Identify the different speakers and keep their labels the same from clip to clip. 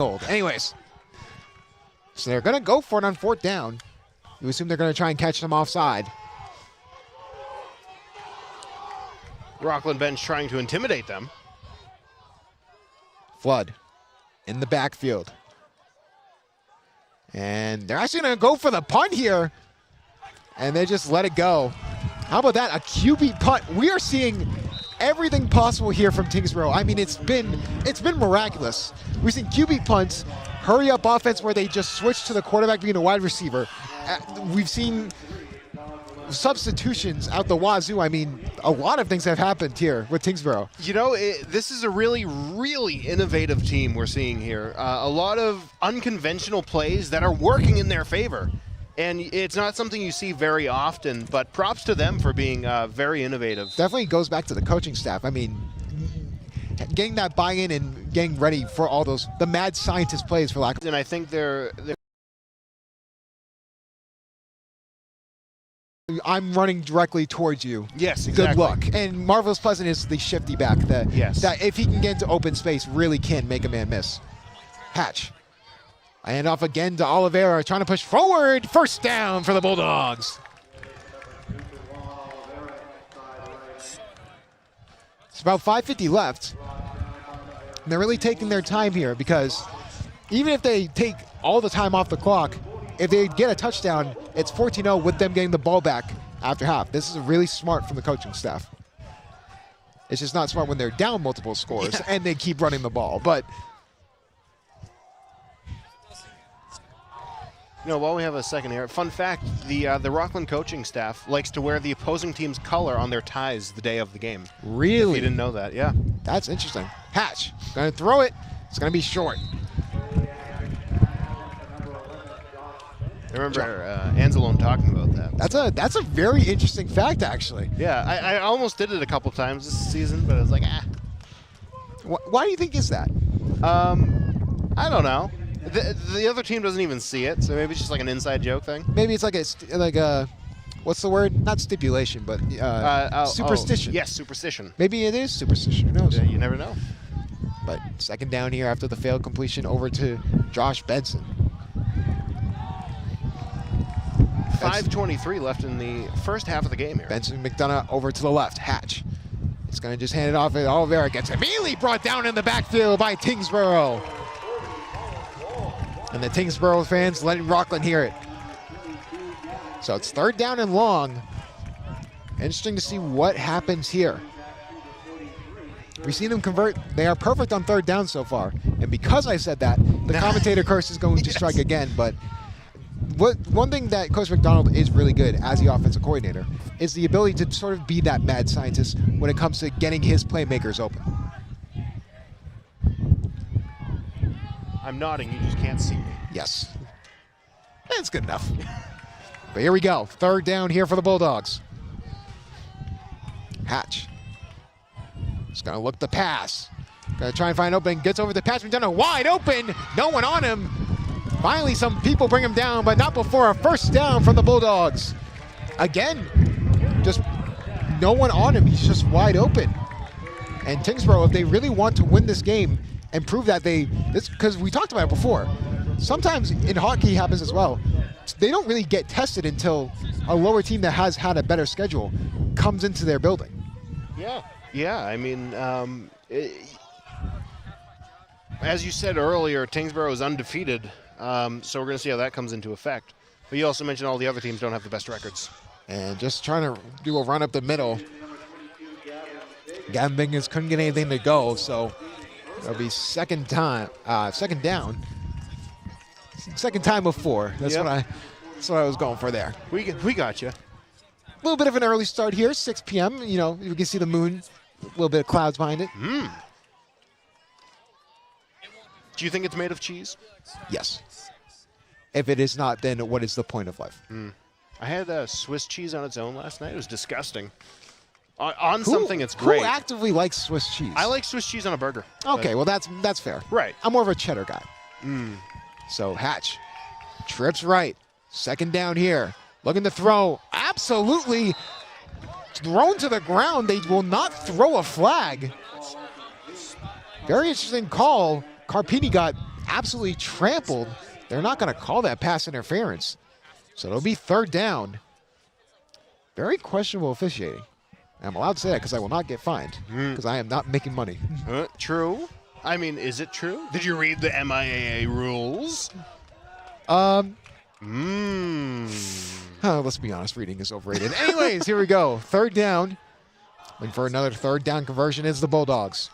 Speaker 1: Anyways, so they're going to go for it on 4th down. You assume they're going to try and catch them offside.
Speaker 2: Rockland bench trying to intimidate them.
Speaker 1: Flood in the backfield. And they're actually going to go for the punt here. And they just let it go. How about that? A QB punt. We are seeing everything possible here from Tyngsborough. I mean, it's been miraculous. We've seen QB punts, hurry up offense where they just switch to the quarterback being a wide receiver. We've seen substitutions out the wazoo. I mean, a lot of things have happened here with Tyngsborough.
Speaker 2: You know, this is a really, really innovative team we're seeing here. A lot of unconventional plays that are working in their favor. And it's not something you see very often, but props to them for being very innovative.
Speaker 1: Definitely goes back to the coaching staff. I mean, getting that buy-in and getting ready for all those, the mad scientist plays, for lack of...
Speaker 2: And I think they're
Speaker 1: I'm running directly towards you.
Speaker 2: Yes, exactly.
Speaker 1: Good luck. And Marvelous Pleasant is the shifty back that, that if he can get into open space, really can make a man miss. Hatch. I hand off again to Oliveira, trying to push forward. 1st down for the Bulldogs. It's about 5:50 left. And they're really taking their time here because even if they take all the time off the clock, if they get a touchdown, it's 14-0 with them getting the ball back after half. This is really smart from the coaching staff. It's just not smart when they're down multiple scores and they keep running the ball. But
Speaker 2: you know, while we have a second here, fun fact, the Rockland coaching staff likes to wear the opposing team's color on their ties the day of the game.
Speaker 1: Really?
Speaker 2: If you didn't know that, yeah.
Speaker 1: That's interesting. Hatch, gonna throw it. It's gonna be short.
Speaker 2: I remember Anzalone talking about that.
Speaker 1: That's a very interesting fact, actually.
Speaker 2: Yeah, I almost did it a couple times this season, but I was like, ah.
Speaker 1: Why do you think is that?
Speaker 2: I don't know. The other team doesn't even see it, so maybe it's just like an inside joke thing.
Speaker 1: Maybe it's like a what's the word? Not stipulation, but superstition.
Speaker 2: Yes, superstition.
Speaker 1: Maybe it is superstition. Who knows?
Speaker 2: Yeah, you never know.
Speaker 1: But 2nd down here after the failed completion over to Josh Benson.
Speaker 2: 5:23 left in the first half of the game here.
Speaker 1: Benson McDonough over to the left. Hatch. He's going to just hand it off. Oliveira gets immediately brought down in the backfield by Tyngsborough. And the Tyngsborough fans letting Rockland hear it. So it's 3rd down and long. Interesting to see what happens here. We've seen them convert. They are perfect on 3rd down so far. And because I said that, the commentator curse is going to strike again. But one thing that Coach McDonald is really good as the offensive coordinator is the ability to sort of be that mad scientist when it comes to getting his playmakers open.
Speaker 2: I'm nodding, you just can't see me.
Speaker 1: Yes. That's good enough. But here we go. 3rd down here for the Bulldogs. Hatch. Just going to look the pass. Going to try and find open. Gets over the pass. McDonough wide open. No one on him. Finally, some people bring him down, but not before a 1st down from the Bulldogs. Again, just no one on him. He's just wide open. And Tyngsborough, if they really want to win this game and prove that because we talked about it before, sometimes in hockey happens as well. They don't really get tested until a lower team that has had a better schedule comes into their building.
Speaker 2: Yeah. I mean, as you said earlier, Tyngsborough is undefeated. So we're going to see how that comes into effect. But you also mentioned all the other teams don't have the best records.
Speaker 1: And just trying to do a run up the middle. Gavin Bingham's couldn't get anything to go, so it'll be second down. Second time of 4. That's what I was going for there.
Speaker 2: We got you.
Speaker 1: A little bit of an early start here, 6 p.m. You know, you can see the moon, a little bit of clouds behind it.
Speaker 2: Do you think it's made of cheese?
Speaker 1: Yes. If it is not, then what is the point of life?
Speaker 2: I had Swiss cheese on its own last night. It was disgusting. On something, it's great.
Speaker 1: Who actively likes Swiss cheese?
Speaker 2: I like Swiss cheese on a burger.
Speaker 1: Okay, well, that's fair.
Speaker 2: Right.
Speaker 1: I'm more of a cheddar guy. So Hatch trips right. 2nd down here. Looking to throw. Absolutely thrown to the ground. They will not throw a flag. Very interesting call. Carpini got absolutely trampled, they're not going to call that pass interference. So it'll be third down. Very questionable officiating. I'm allowed to say that because I will not get fined because I am not making money.
Speaker 2: True. I mean, is it true? Did you read the MIAA rules?
Speaker 1: Let's be honest, reading is overrated. Anyways, here we go. Third down. And for another third down conversion is the Bulldogs.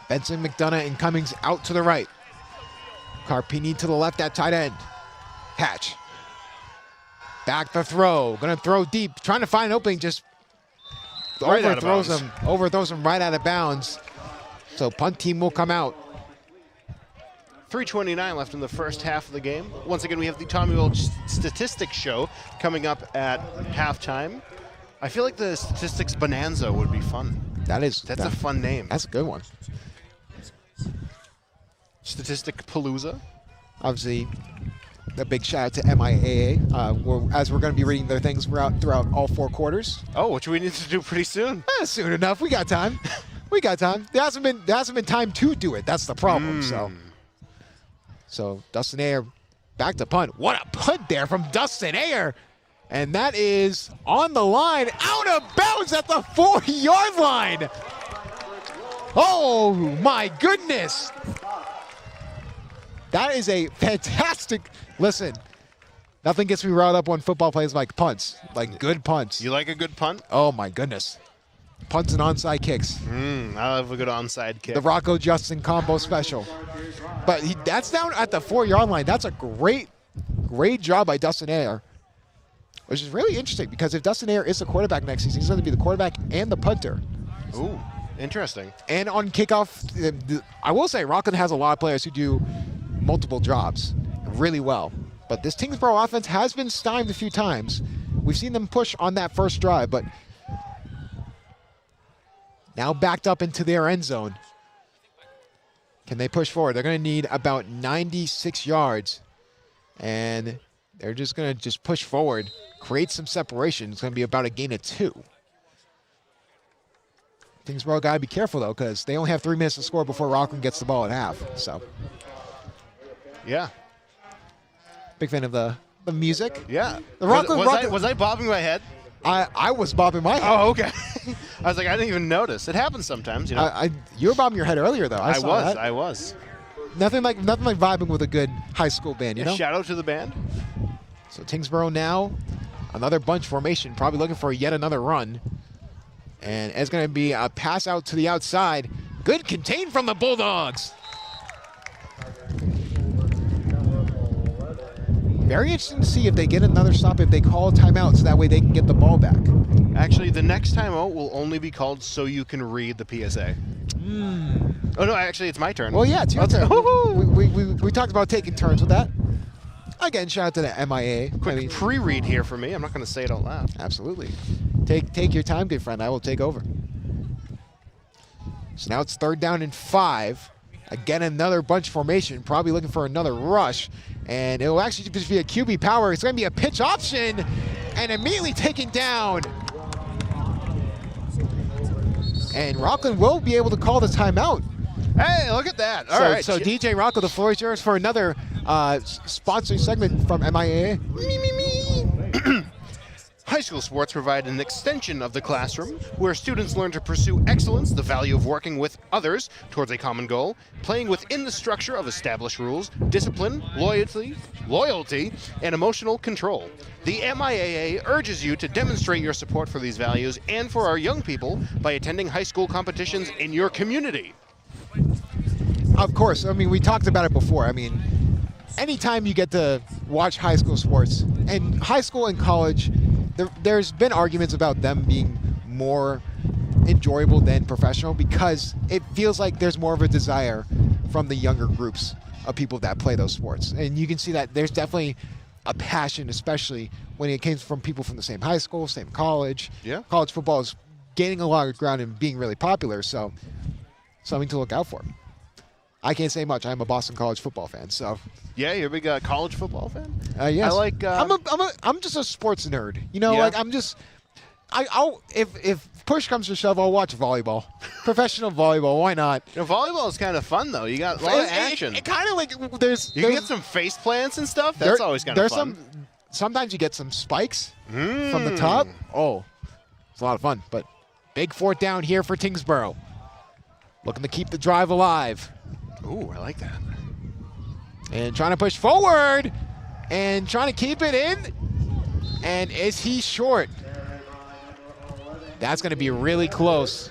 Speaker 1: Benson, McDonough, and Cummings out to the right. Carpini to the left at tight end. Hatch. Back the throw. Going to throw deep. Trying to find an opening. Just overthrows him right out of bounds. So punt team will come out.
Speaker 2: 3:29 left in the first half of the game. Once again, we have the Tommy Welch Statistics Show coming up at halftime. I feel like the Statistics Bonanza would be fun. That's a fun name.
Speaker 1: That's a good one.
Speaker 2: Statistic Palooza.
Speaker 1: Obviously, a big shout out to MIAA, as we're going to be reading their things throughout all 4 quarters.
Speaker 2: Oh, which we need to do pretty soon.
Speaker 1: Soon enough. We got time. We got time. There hasn't been time to do it. That's the problem. So Dustin Ayer back to punt. What a punt there from Dustin Ayer. And that is on the line, out of bounds at the 4-yard line. Oh, my goodness. That is a fantastic, listen, nothing gets me riled up on football plays like punts, like good punts.
Speaker 2: You like a good punt?
Speaker 1: Oh, my goodness. Punts and onside kicks.
Speaker 2: I love a good onside kick.
Speaker 1: The Rocco Justin combo special. But that's down at the 4-yard line. That's a great job by Dustin Ayer, which is really interesting because if Dustin Ayer is the quarterback next season, he's going to be the quarterback and the punter.
Speaker 2: Ooh, interesting.
Speaker 1: And on kickoff, I will say Rockland has a lot of players who do multiple jobs really well. But this Tyngsborough offense has been stymied a few times. We've seen them push on that first drive, but now backed up into their end zone. Can they push forward? They're going to need about 96 yards. And they're just going to push forward, create some separation. It's going to be about a gain of 2. Tyngsborough got to be careful, though, because they only have 3 minutes to score before Rockland gets the ball at half. So,
Speaker 2: yeah.
Speaker 1: Big fan of the music.
Speaker 2: Yeah.
Speaker 1: Was
Speaker 2: I bobbing my head?
Speaker 1: I was bobbing my head.
Speaker 2: Oh, okay. I was like, I didn't even notice. It happens sometimes, you know.
Speaker 1: You were bobbing your head earlier, though. I
Speaker 2: was.
Speaker 1: Nothing like vibing with a good high school band, you know?
Speaker 2: Shout out to the band.
Speaker 1: So Tyngsborough now, another bunch formation, probably looking for yet another run. And it's going to be a pass out to the outside. Good contain from the Bulldogs. Very interesting to see if they get another stop, if they call a timeout, so that way they can get the ball back.
Speaker 2: Actually, the next timeout will only be called so you can read the PSA. Oh, no, actually, it's my turn.
Speaker 1: Well, yeah, it's your turn. We talked about taking turns with that. Again, shout out to the MIA.
Speaker 2: Quick pre-read here for me. I'm not going to say it out loud.
Speaker 1: Absolutely. Take your time, good friend. I will take over. So now it's 3rd down and 5. Again, another bunch formation, probably looking for another rush. And it will actually just be a QB power. It's going to be a pitch option and immediately taken down. And Rockland will be able to call the timeout.
Speaker 2: Hey, look at that. All right.
Speaker 1: So DJ Rocco, the floor is yours for another sponsoring segment from MIAA.
Speaker 2: High school sports provide an extension of the classroom where students learn to pursue excellence, the value of working with others towards a common goal, playing within the structure of established rules, discipline, loyalty, and emotional control. The MIAA urges you to demonstrate your support for these values and for our young people by attending high school competitions in your community.
Speaker 1: Of course. I mean, we talked about it before. I mean, anytime you get to watch high school sports, and high school and college, there's been arguments about them being more enjoyable than professional because it feels like there's more of a desire from the younger groups of people that play those sports. And you can see that there's definitely a passion, especially when it came from people from the same high school, same college.
Speaker 2: Yeah.
Speaker 1: College football is gaining a lot of ground and being really popular, so something to look out for. I can't say much. I'm a Boston College football fan, so.
Speaker 2: Yeah, you're a big college football fan?
Speaker 1: Yes.
Speaker 2: I like.
Speaker 1: I'm just a sports nerd. You know,
Speaker 2: yeah.
Speaker 1: like if push comes to shove, I'll watch volleyball. Professional volleyball, why not?
Speaker 2: You know, volleyball is kind of fun though. You got a lot of action.
Speaker 1: It kind of like there's
Speaker 2: you can get some face plants and stuff. That's always kind of fun.
Speaker 1: Sometimes you get some spikes from the top. Oh, it's a lot of fun. But big fourth down here for Tyngsborough. Looking to keep the drive alive.
Speaker 2: Ooh, I like that.
Speaker 1: And trying to push forward and trying to keep it in. And is he short? That's going to be really close.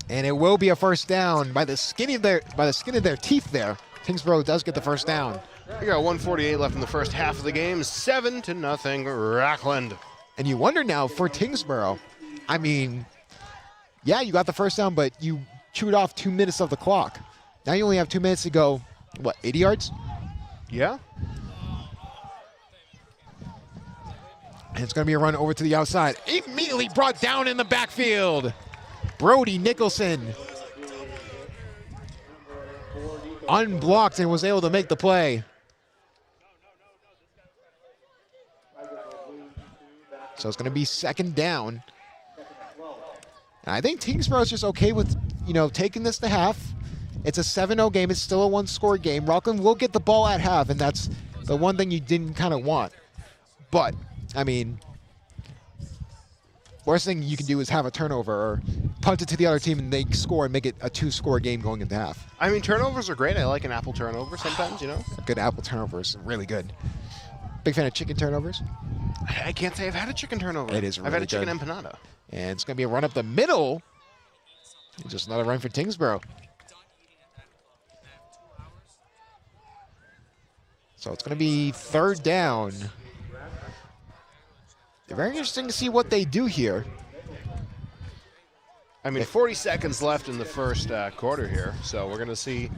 Speaker 1: And it will be a first down by the skin of their teeth there. Tyngsborough does get the first down.
Speaker 2: We got 1:48 left in the first half of the game. 7-0 Rockland.
Speaker 1: And you wonder now for Tyngsborough, I mean, yeah, you got the first down, but you chewed off 2 minutes of the clock. Now you only have 2 minutes to go, what, 80 yards?
Speaker 2: Yeah.
Speaker 1: And it's going to be a run over to the outside. Immediately brought down in the backfield. Brody Nicholson. Unblocked and was able to make the play. So it's going to be second down. And I think Tyngsborough's just okay with, taking this to half. It's a 7-0 game. It's still a one-score game. Rockland will get the ball at half, and that's the one thing you didn't kind of want. But, I mean, worst thing you can do is have a turnover or punt it to the other team and they score and make it a two-score game going into half.
Speaker 2: I mean, turnovers are great. I like an apple turnover sometimes, A
Speaker 1: good apple turnover is really good. Big fan of chicken turnovers?
Speaker 2: I can't say I've had a chicken turnover.
Speaker 1: It is really
Speaker 2: I've had a chicken
Speaker 1: good.
Speaker 2: empanada.
Speaker 1: And it's going to be a run up the middle. Just another run for Tyngsborough. So it's going to be third down. Very interesting to see what they do here.
Speaker 2: I mean, 40 seconds left in the first quarter here, so we're going to see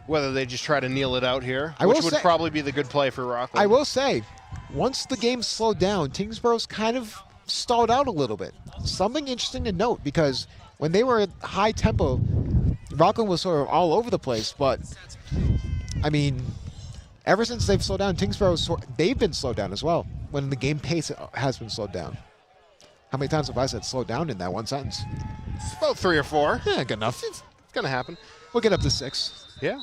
Speaker 2: whether they just try to kneel it out here, which would probably be the good play for Rockland.
Speaker 1: I will say, once the game slowed down, Tyngsborough's kind of stalled out a little bit. Something interesting to note, because when they were at high tempo, Rockland was sort of all over the place, but, I mean, ever since they've slowed down, they've been slowed down as well, when the game pace has been slowed down. How many times have I said slow down in that one sentence?
Speaker 2: About 3 or 4.
Speaker 1: Yeah, good enough.
Speaker 2: It's going to happen.
Speaker 1: We'll get up to 6.
Speaker 2: Yeah.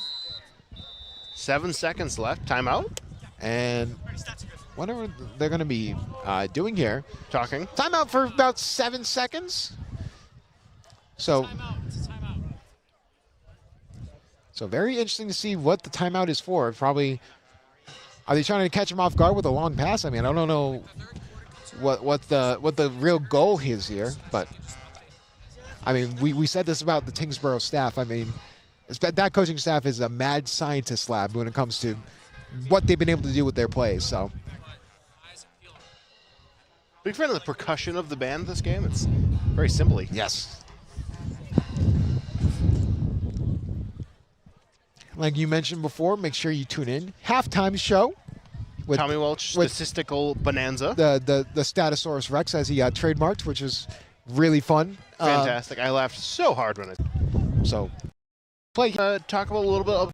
Speaker 2: 7 seconds left. Timeout.
Speaker 1: And whatever they're going to be doing here.
Speaker 2: Talking.
Speaker 1: Timeout for about 7 seconds. So very interesting to see what the timeout is for. Probably, are they trying to catch him off guard with a long pass? I mean, I don't know what the real goal is here, but I mean, we said this about the Tyngsborough staff. I mean, that coaching staff is a mad scientist lab when it comes to what they've been able to do with their plays. So,
Speaker 2: big fan of the percussion of the band this game. It's very simply.
Speaker 1: Yes. Like you mentioned before, make sure you tune in. Halftime show.
Speaker 2: With Tommy Welch, statistical bonanza.
Speaker 1: The Statosaurus Rex, as he trademarked, which is really fun.
Speaker 2: Fantastic. I laughed so hard when
Speaker 1: So, play.
Speaker 2: Talk about a little bit of.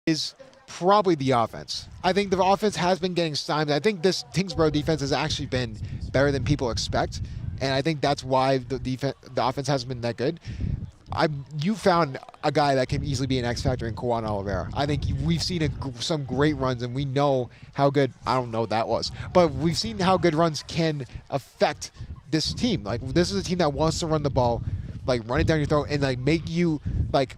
Speaker 1: Is probably the offense. I think the offense has been getting stymied. I think this Tyngsborough defense has actually been better than people expect. And I think that's why the offense hasn't been that good. You found a guy that can easily be an X factor in Kwan Oliveira. I think we've seen some great runs, and we know how good. I don't know what that was, but we've seen how good runs can affect this team. Like, this is a team that wants to run the ball, like run it down your throat, and like make you like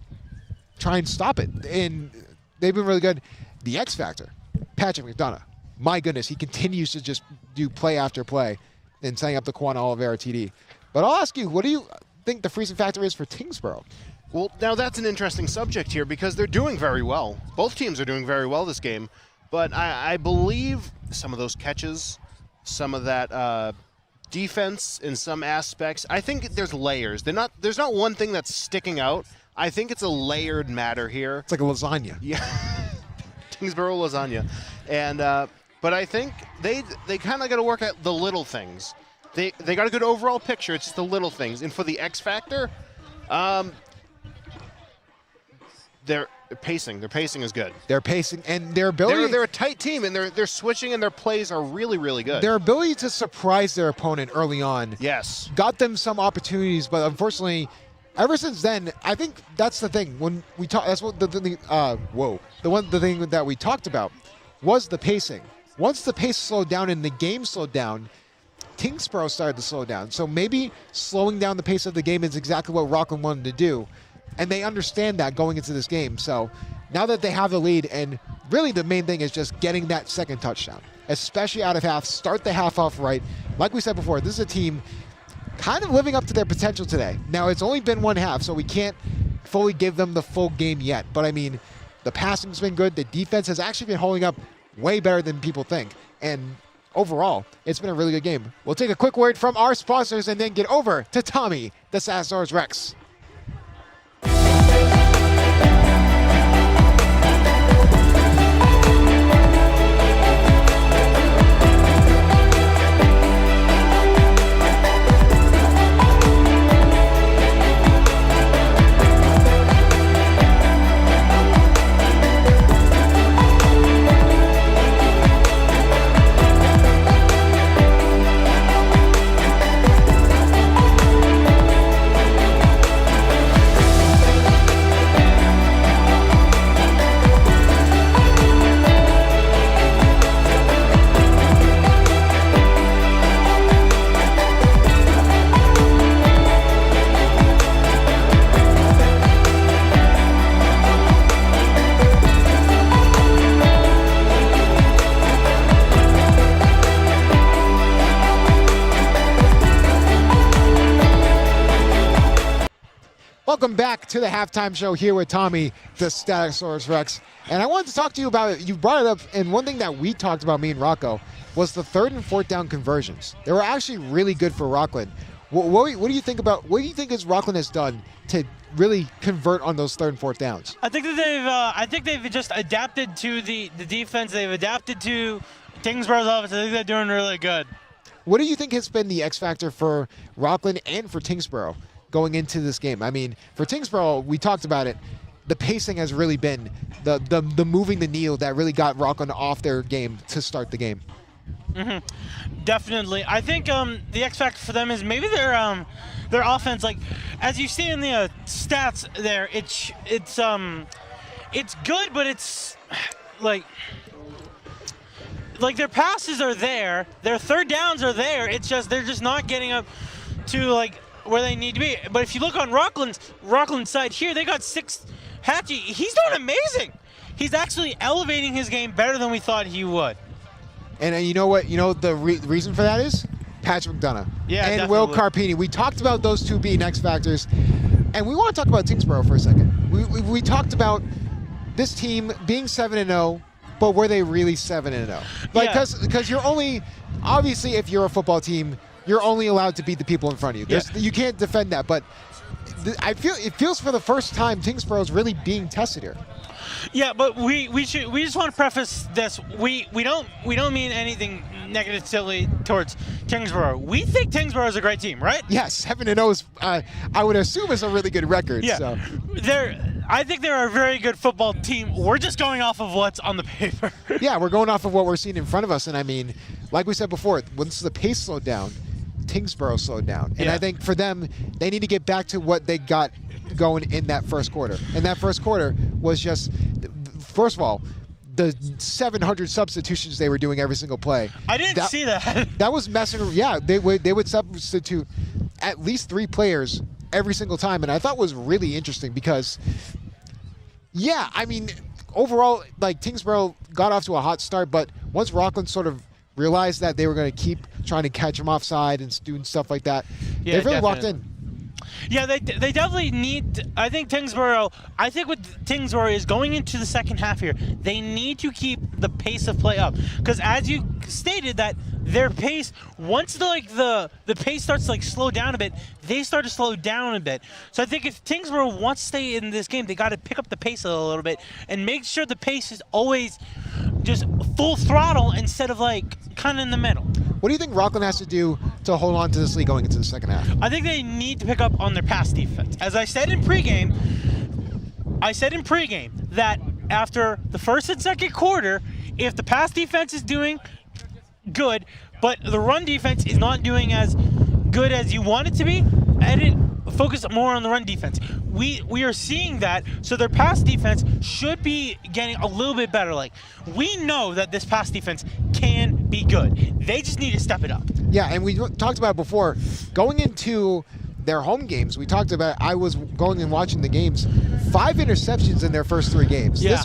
Speaker 1: try and stop it. And they've been really good. The X factor, Patrick McDonough. My goodness, he continues to just do play after play and setting up the Kwan Oliveira TD. But I'll ask you, what do you think the freezing factor is for Tyngsborough?
Speaker 2: Well, now that's an interesting subject here because they're doing very well. Both teams are doing very well this game. But I believe some of those catches, some of that defense in some aspects, I think there's layers. There's not one thing that's sticking out. I think it's a layered matter here.
Speaker 1: It's like a lasagna.
Speaker 2: Yeah. Tyngsborough lasagna. And but I think they kind of got to work at the little things. They got a good overall picture. It's just the little things. And for the X factor, their pacing is good.
Speaker 1: Their pacing and their ability.
Speaker 2: They're a tight team, and their switching and their plays are really, really good.
Speaker 1: Their ability to surprise their opponent early on.
Speaker 2: Yes.
Speaker 1: Got them some opportunities, but unfortunately, ever since then, I think that's the thing. When we talk, that's what the thing that we talked about was the pacing. Once the pace slowed down and the game slowed down, Tyngsborough started to slow down. So maybe slowing down the pace of the game is exactly what Rockland wanted to do. And they understand that going into this game. So now that they have the lead, and really the main thing is just getting that second touchdown, especially out of half, start the half off right. Like we said before, this is a team kind of living up to their potential today. Now, it's only been one half, so we can't fully give them the full game yet. But, I mean, the passing's been good. The defense has actually been holding up way better than people think. And overall, it's been a really good game. We'll take a quick word from our sponsors and then get over to Tommy, the Sasasaurus Rex. Welcome back to the halftime show here with Tommy, the Statosaurus Rex. And I wanted to talk to you about it. You brought it up, and one thing that we talked about, me and Rocco, was the 3rd and 4th down conversions. They were actually really good for Rockland. What do you think about, what do you think Rockland has done to really convert on those 3rd and 4th downs?
Speaker 3: I think that they've just adapted to the defense. They've adapted to Tyngsborough's offense. I think they're doing really good.
Speaker 1: What do you think has been the X factor for Rockland and for Tyngsborough going into this game? I mean, for Tyngsborough, we talked about it. The pacing has really been the moving the needle that really got Rockland off their game to start the game.
Speaker 3: Mm-hmm. Definitely. I think the X factor for them is maybe their offense. Like, as you see in the stats there, it's good, but it's like their passes are there, their 3rd downs are there. It's just they're just not getting up to like where they need to be. But if you look on Rockland's side here, they got 6. Hatchie, he's doing amazing. He's actually elevating his game better than we thought he would.
Speaker 1: And you know what? You know the reason for that is Patrick McDonough and
Speaker 3: definitely.
Speaker 1: Will Carpini. We talked about those two being X factors, and we want to talk about Tyngsborough for a second. We talked about this team being 7-0, but were they really 7-0? Like, because you're only, obviously, if you're a football team, you're only allowed to beat the people in front of you. You can't defend that, but it feels for the first time Tyngsborough is really being tested here.
Speaker 3: Yeah, but we just want to preface this. We don't mean anything negatively towards Tyngsborough. We think Tyngsborough is a great team, right?
Speaker 1: Yes, 7-0 is I would assume is a really good record.
Speaker 3: Yeah,
Speaker 1: so.
Speaker 3: I think they're a very good football team. We're just going off of what's on the paper.
Speaker 1: Yeah, we're going off of what we're seeing in front of us, and I mean, like we said before, once the pace slowed down, Tyngsborough slowed down, and I think for them, they need to get back to what they got going in that first quarter. And that first quarter was just, first of all, the 700 substitutions they were doing every single play.
Speaker 3: I didn't see that. That
Speaker 1: was messing. Yeah, they would substitute at least 3 players every single time, and I thought was really interesting because, yeah, I mean, overall, like Tyngsborough got off to a hot start, but once Rockland sort of realized that they were going to keep trying to catch them offside and doing stuff like that, they really locked in.
Speaker 3: Yeah, they definitely need. I think what Tyngsborough is going into the second half here, they need to keep the pace of play up, because as you stated that their pace, once the pace starts to slow down a bit, they start to slow down a bit. So I think if Tyngsborough wants to stay in this game, they got to pick up the pace a little bit and make sure the pace is always just full throttle instead of kind of in the middle.
Speaker 1: What do you think Rockland has to do to hold on to this lead going into the second half?
Speaker 3: I think they need to pick up on their pass defense. As I said in pregame, I said in pregame that after the first and second quarter, if the pass defense is doing good, but the run defense is not doing as good as you want it to be, edit focus more on the run defense. We are seeing that, so their pass defense should be getting a little bit better. Like, we know that this pass defense can be good. They just need to step it up.
Speaker 1: Yeah, and we talked about it before. Going into their home games, we talked about, I was going and watching the games, 5 interceptions in their first 3 games.
Speaker 3: Yeah.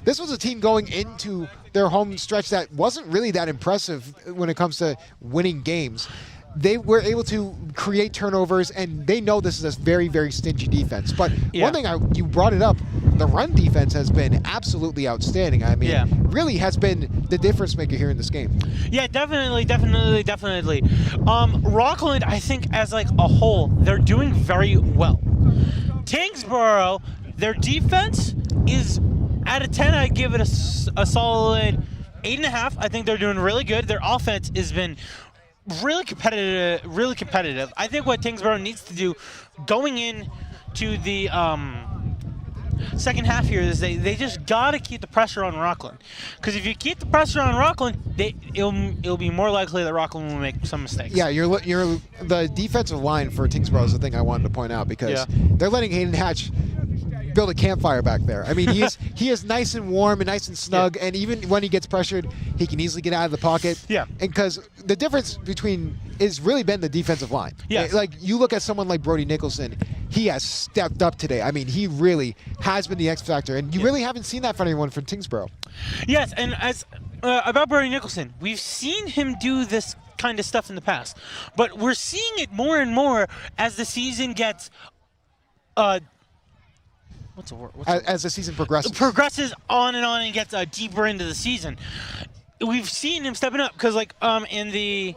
Speaker 1: This was a team going into their home stretch that wasn't really that impressive when it comes to winning games. They were able to create turnovers, and they know this is a very, very stingy defense. But one thing, you brought it up, the run defense has been absolutely outstanding. I mean, really has been the difference maker here in this game.
Speaker 3: Yeah, definitely. Rockland, I think, as like a whole, they're doing very well. Tyngsborough, their defense is, out of 10, I'd give it a solid 8.5. I think they're doing really good. Their offense has been really competitive. I think what Tyngsborough needs to do going in to the second half here is they just got to keep the pressure on Rockland. Because if you keep the pressure on Rockland, it'll be more likely that Rockland will make some mistakes.
Speaker 1: Yeah, the defensive line for Tyngsborough is the thing I wanted to point out, because they're letting Hayden Hatch build a campfire back there. I mean, he is nice and warm and nice and snug, and even when he gets pressured, he can easily get out of the pocket.
Speaker 3: Yeah.
Speaker 1: And because the difference between is really been the defensive line.
Speaker 3: Yeah.
Speaker 1: Like, you look at someone like Brody Nicholson, he has stepped up today. I mean, he really has been the X factor, and you really haven't seen that from anyone from Tyngsborough.
Speaker 3: Yes, and as about Brody Nicholson, we've seen him do this kind of stuff in the past, but we're seeing it more and more as the season gets
Speaker 1: as the season progresses
Speaker 3: on and gets deeper into the season. We've seen him stepping up, because like in the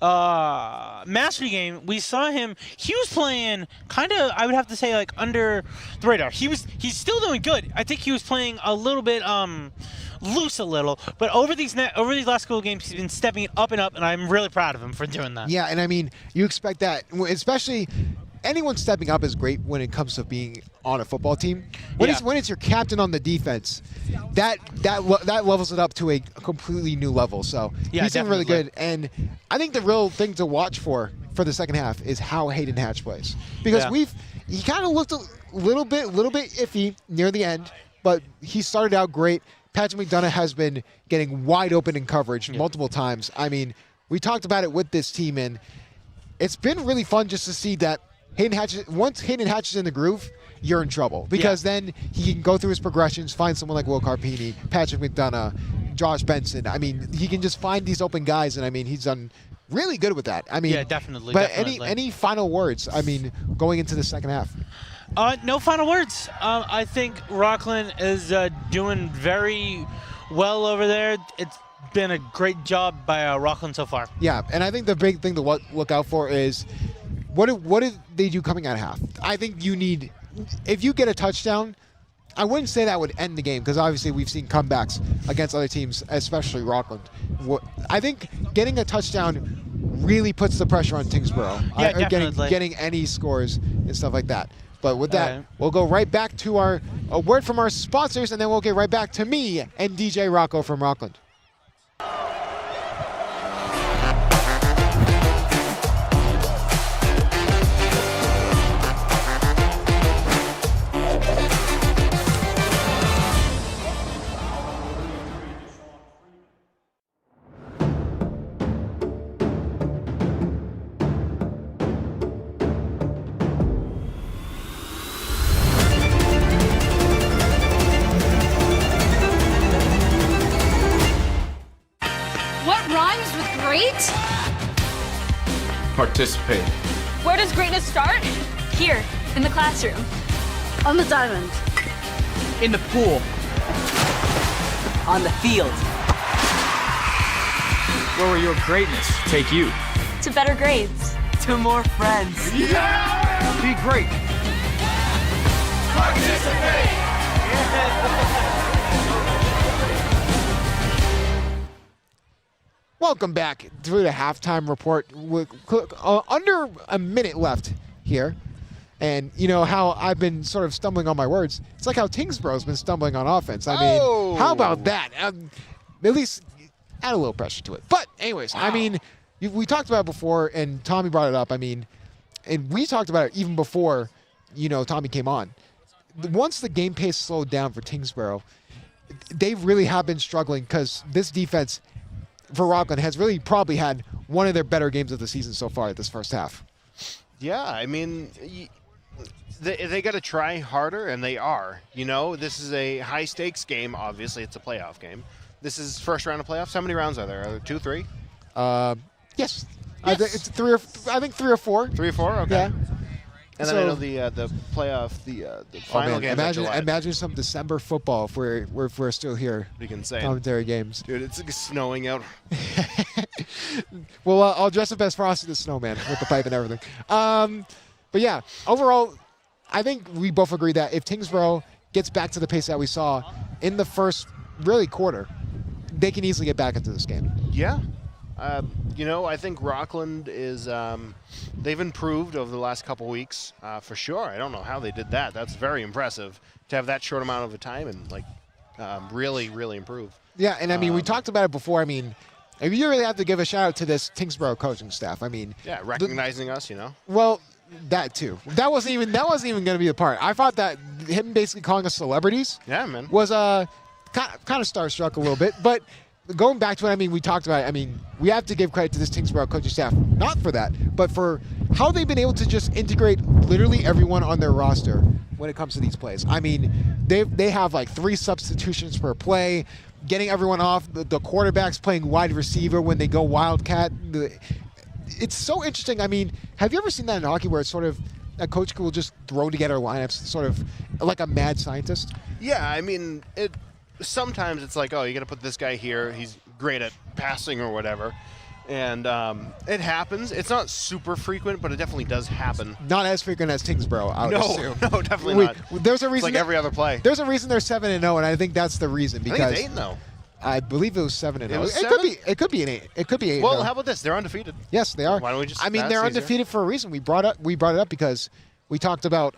Speaker 3: Mastery game, we saw him. He was playing kind of, I would have to say, like under the radar. He's still doing good. I think he was playing a little bit loose a little, but over these last couple of games, he's been stepping it up and up, and I'm really proud of him for doing that.
Speaker 1: Yeah, and I mean, you expect that, especially. Anyone stepping up is great when it comes to being on a football team. When it's your captain on the defense, that levels it up to a completely new level. So he's doing really good. And I think the real thing to watch for the second half is how Hayden Hatch plays, because he kind of looked a little bit iffy near the end, but he started out great. Patrick McDonough has been getting wide open in coverage multiple times. I mean, we talked about it with this team, and it's been really fun just to see that. Once Hayden Hatch is in the groove, you're in trouble, because then he can go through his progressions, find someone like Will Carpini, Patrick McDonough, Josh Benson. I mean, he can just find these open guys, and I mean, he's done really good with that. I mean,
Speaker 3: definitely.
Speaker 1: But any final words? I mean, going into the second half.
Speaker 3: No final words. I think Rockland is doing very well over there. It's been a great job by Rockland so far.
Speaker 1: Yeah, and I think the big thing to look out for is. What did they do coming out of half? I think if you get a touchdown, I wouldn't say that would end the game, because obviously we've seen comebacks against other teams, especially Rockland. I think getting a touchdown really puts the pressure on Tyngsborough.
Speaker 3: Yeah, definitely.
Speaker 1: Getting any scores and stuff like that. But with that, we'll go right back to a word from our sponsors, and then we'll get right back to me and DJ Rocco from Rockland.
Speaker 4: Participate.
Speaker 5: Where does greatness start? Here, in the classroom.
Speaker 6: On the diamond.
Speaker 7: In the pool. On the field. Where will your greatness take you?
Speaker 5: To better grades.
Speaker 7: To more friends.
Speaker 4: Yeah!
Speaker 7: Be great.
Speaker 4: Participate!
Speaker 1: Welcome back to the halftime report. With under a minute left here. And you know how I've been sort of stumbling on my words. It's like how Tyngsborough's been stumbling on offense. I mean, how about that? At least add a little pressure to it. But anyways, I mean, we talked about it before, and Tommy brought it up. I mean, and we talked about it even before, you know, Tommy came on. Once the game pace slowed down for Tyngsborough, they really have been struggling because this defense for Rockland has really probably had one of their better games of the season so far this first half.
Speaker 2: Yeah, I mean, they got to try harder, and they are. You know, this is a high-stakes game. Obviously, it's a playoff game. This is first round of playoffs. How many rounds are there? Are there 2, 3?
Speaker 1: Yes. It's 3 or 4.
Speaker 2: 3 or 4. Okay.
Speaker 1: Yeah.
Speaker 2: And then I know the playoff, the final game.
Speaker 1: Imagine some December football if we're still here.
Speaker 2: We can say
Speaker 1: Commentary games.
Speaker 2: Dude, it's snowing out.
Speaker 1: Well, I'll dress up as Frosty the Snowman with the pipe and everything. But yeah, overall, I think we both agree that if Tyngsborough gets back to the pace that we saw in the first really quarter, they can easily get back into this game.
Speaker 2: Yeah. You know, I think Rockland is, they've improved over the last couple weeks, for sure. I don't know how they did that. That's very impressive to have that short amount of a time and, like, really, really improve.
Speaker 1: Yeah, and I mean, we talked about it before. I mean, you really have to give a shout out to this Tyngsborough coaching staff. I mean,
Speaker 2: yeah, recognizing us, you know.
Speaker 1: Well, that too. That wasn't even going to be the part. I thought that him basically calling us celebrities,
Speaker 2: yeah, man,
Speaker 1: was kind of starstruck a little bit, but. Going back to what I mean, we talked about it. I mean, we have to give credit to this Tyngsborough coaching staff, not for that, but for how they've been able to just integrate literally everyone on their roster when it comes to these plays. I mean, they have like 3 substitutions per play, getting everyone off. The quarterbacks playing wide receiver when they go wildcat. It's so interesting. I mean, have you ever seen that in hockey where it's sort of a coach will just throw together lineups sort of like a mad scientist?
Speaker 2: Yeah, I mean, sometimes it's like, oh, you got to put this guy here. He's great at passing or whatever. And it happens. It's not super frequent, but it definitely does happen.
Speaker 1: Not as frequent as Tyngsborough, I would assume.
Speaker 2: No, definitely not.
Speaker 1: There's a reason.
Speaker 2: It's like every other play.
Speaker 1: There's a reason they're 7-0, and I think that's the reason. Because
Speaker 2: I think it's 8-0.
Speaker 1: I believe it was 7-0.
Speaker 2: It was
Speaker 1: 7? It could be an 8. It could be 8.
Speaker 2: Well, how about this? They're undefeated.
Speaker 1: Yes, they are.
Speaker 2: Why don't we just?
Speaker 1: I mean, they're undefeated for a reason. We brought it up because we talked about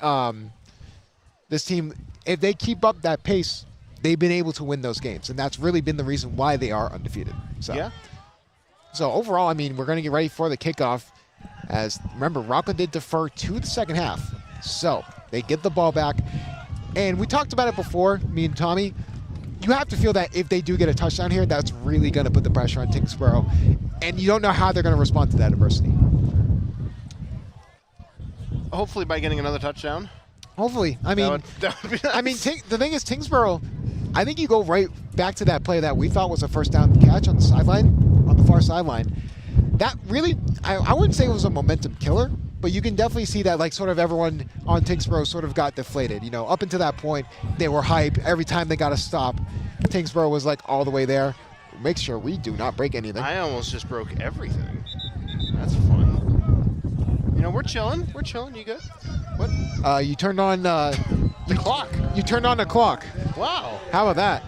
Speaker 1: this team. If they keep up that pace, they've been able to win those games, and that's really been the reason why they are undefeated. So,
Speaker 2: yeah.
Speaker 1: So overall, I mean, we're going to get ready for the kickoff. As remember, Rockland did defer to the second half, so they get the ball back. And we talked about it before, me and Tommy. You have to feel that if they do get a touchdown here, that's really going to put the pressure on Tyngsborough, and you don't know how they're going to respond to that adversity.
Speaker 2: Hopefully, by getting another touchdown.
Speaker 1: Hopefully, I mean,
Speaker 2: that would be nice.
Speaker 1: I mean, the thing is, Tyngsborough. I think you go right back to that play that we thought was a first down catch on the sideline, on the far sideline. That really, I wouldn't say it was a momentum killer, but you can definitely see that, like, sort of everyone on Tyngsborough sort of got deflated. You know, up until that point, they were hype. Every time they got a stop, Tyngsborough was like all the way there. Make sure we do not break anything.
Speaker 2: I almost just broke everything. That's fun. You know, we're chilling. We're chilling. You good? What?
Speaker 1: You turned on
Speaker 2: the clock.
Speaker 1: You turned on the clock.
Speaker 2: Wow.
Speaker 1: How about that?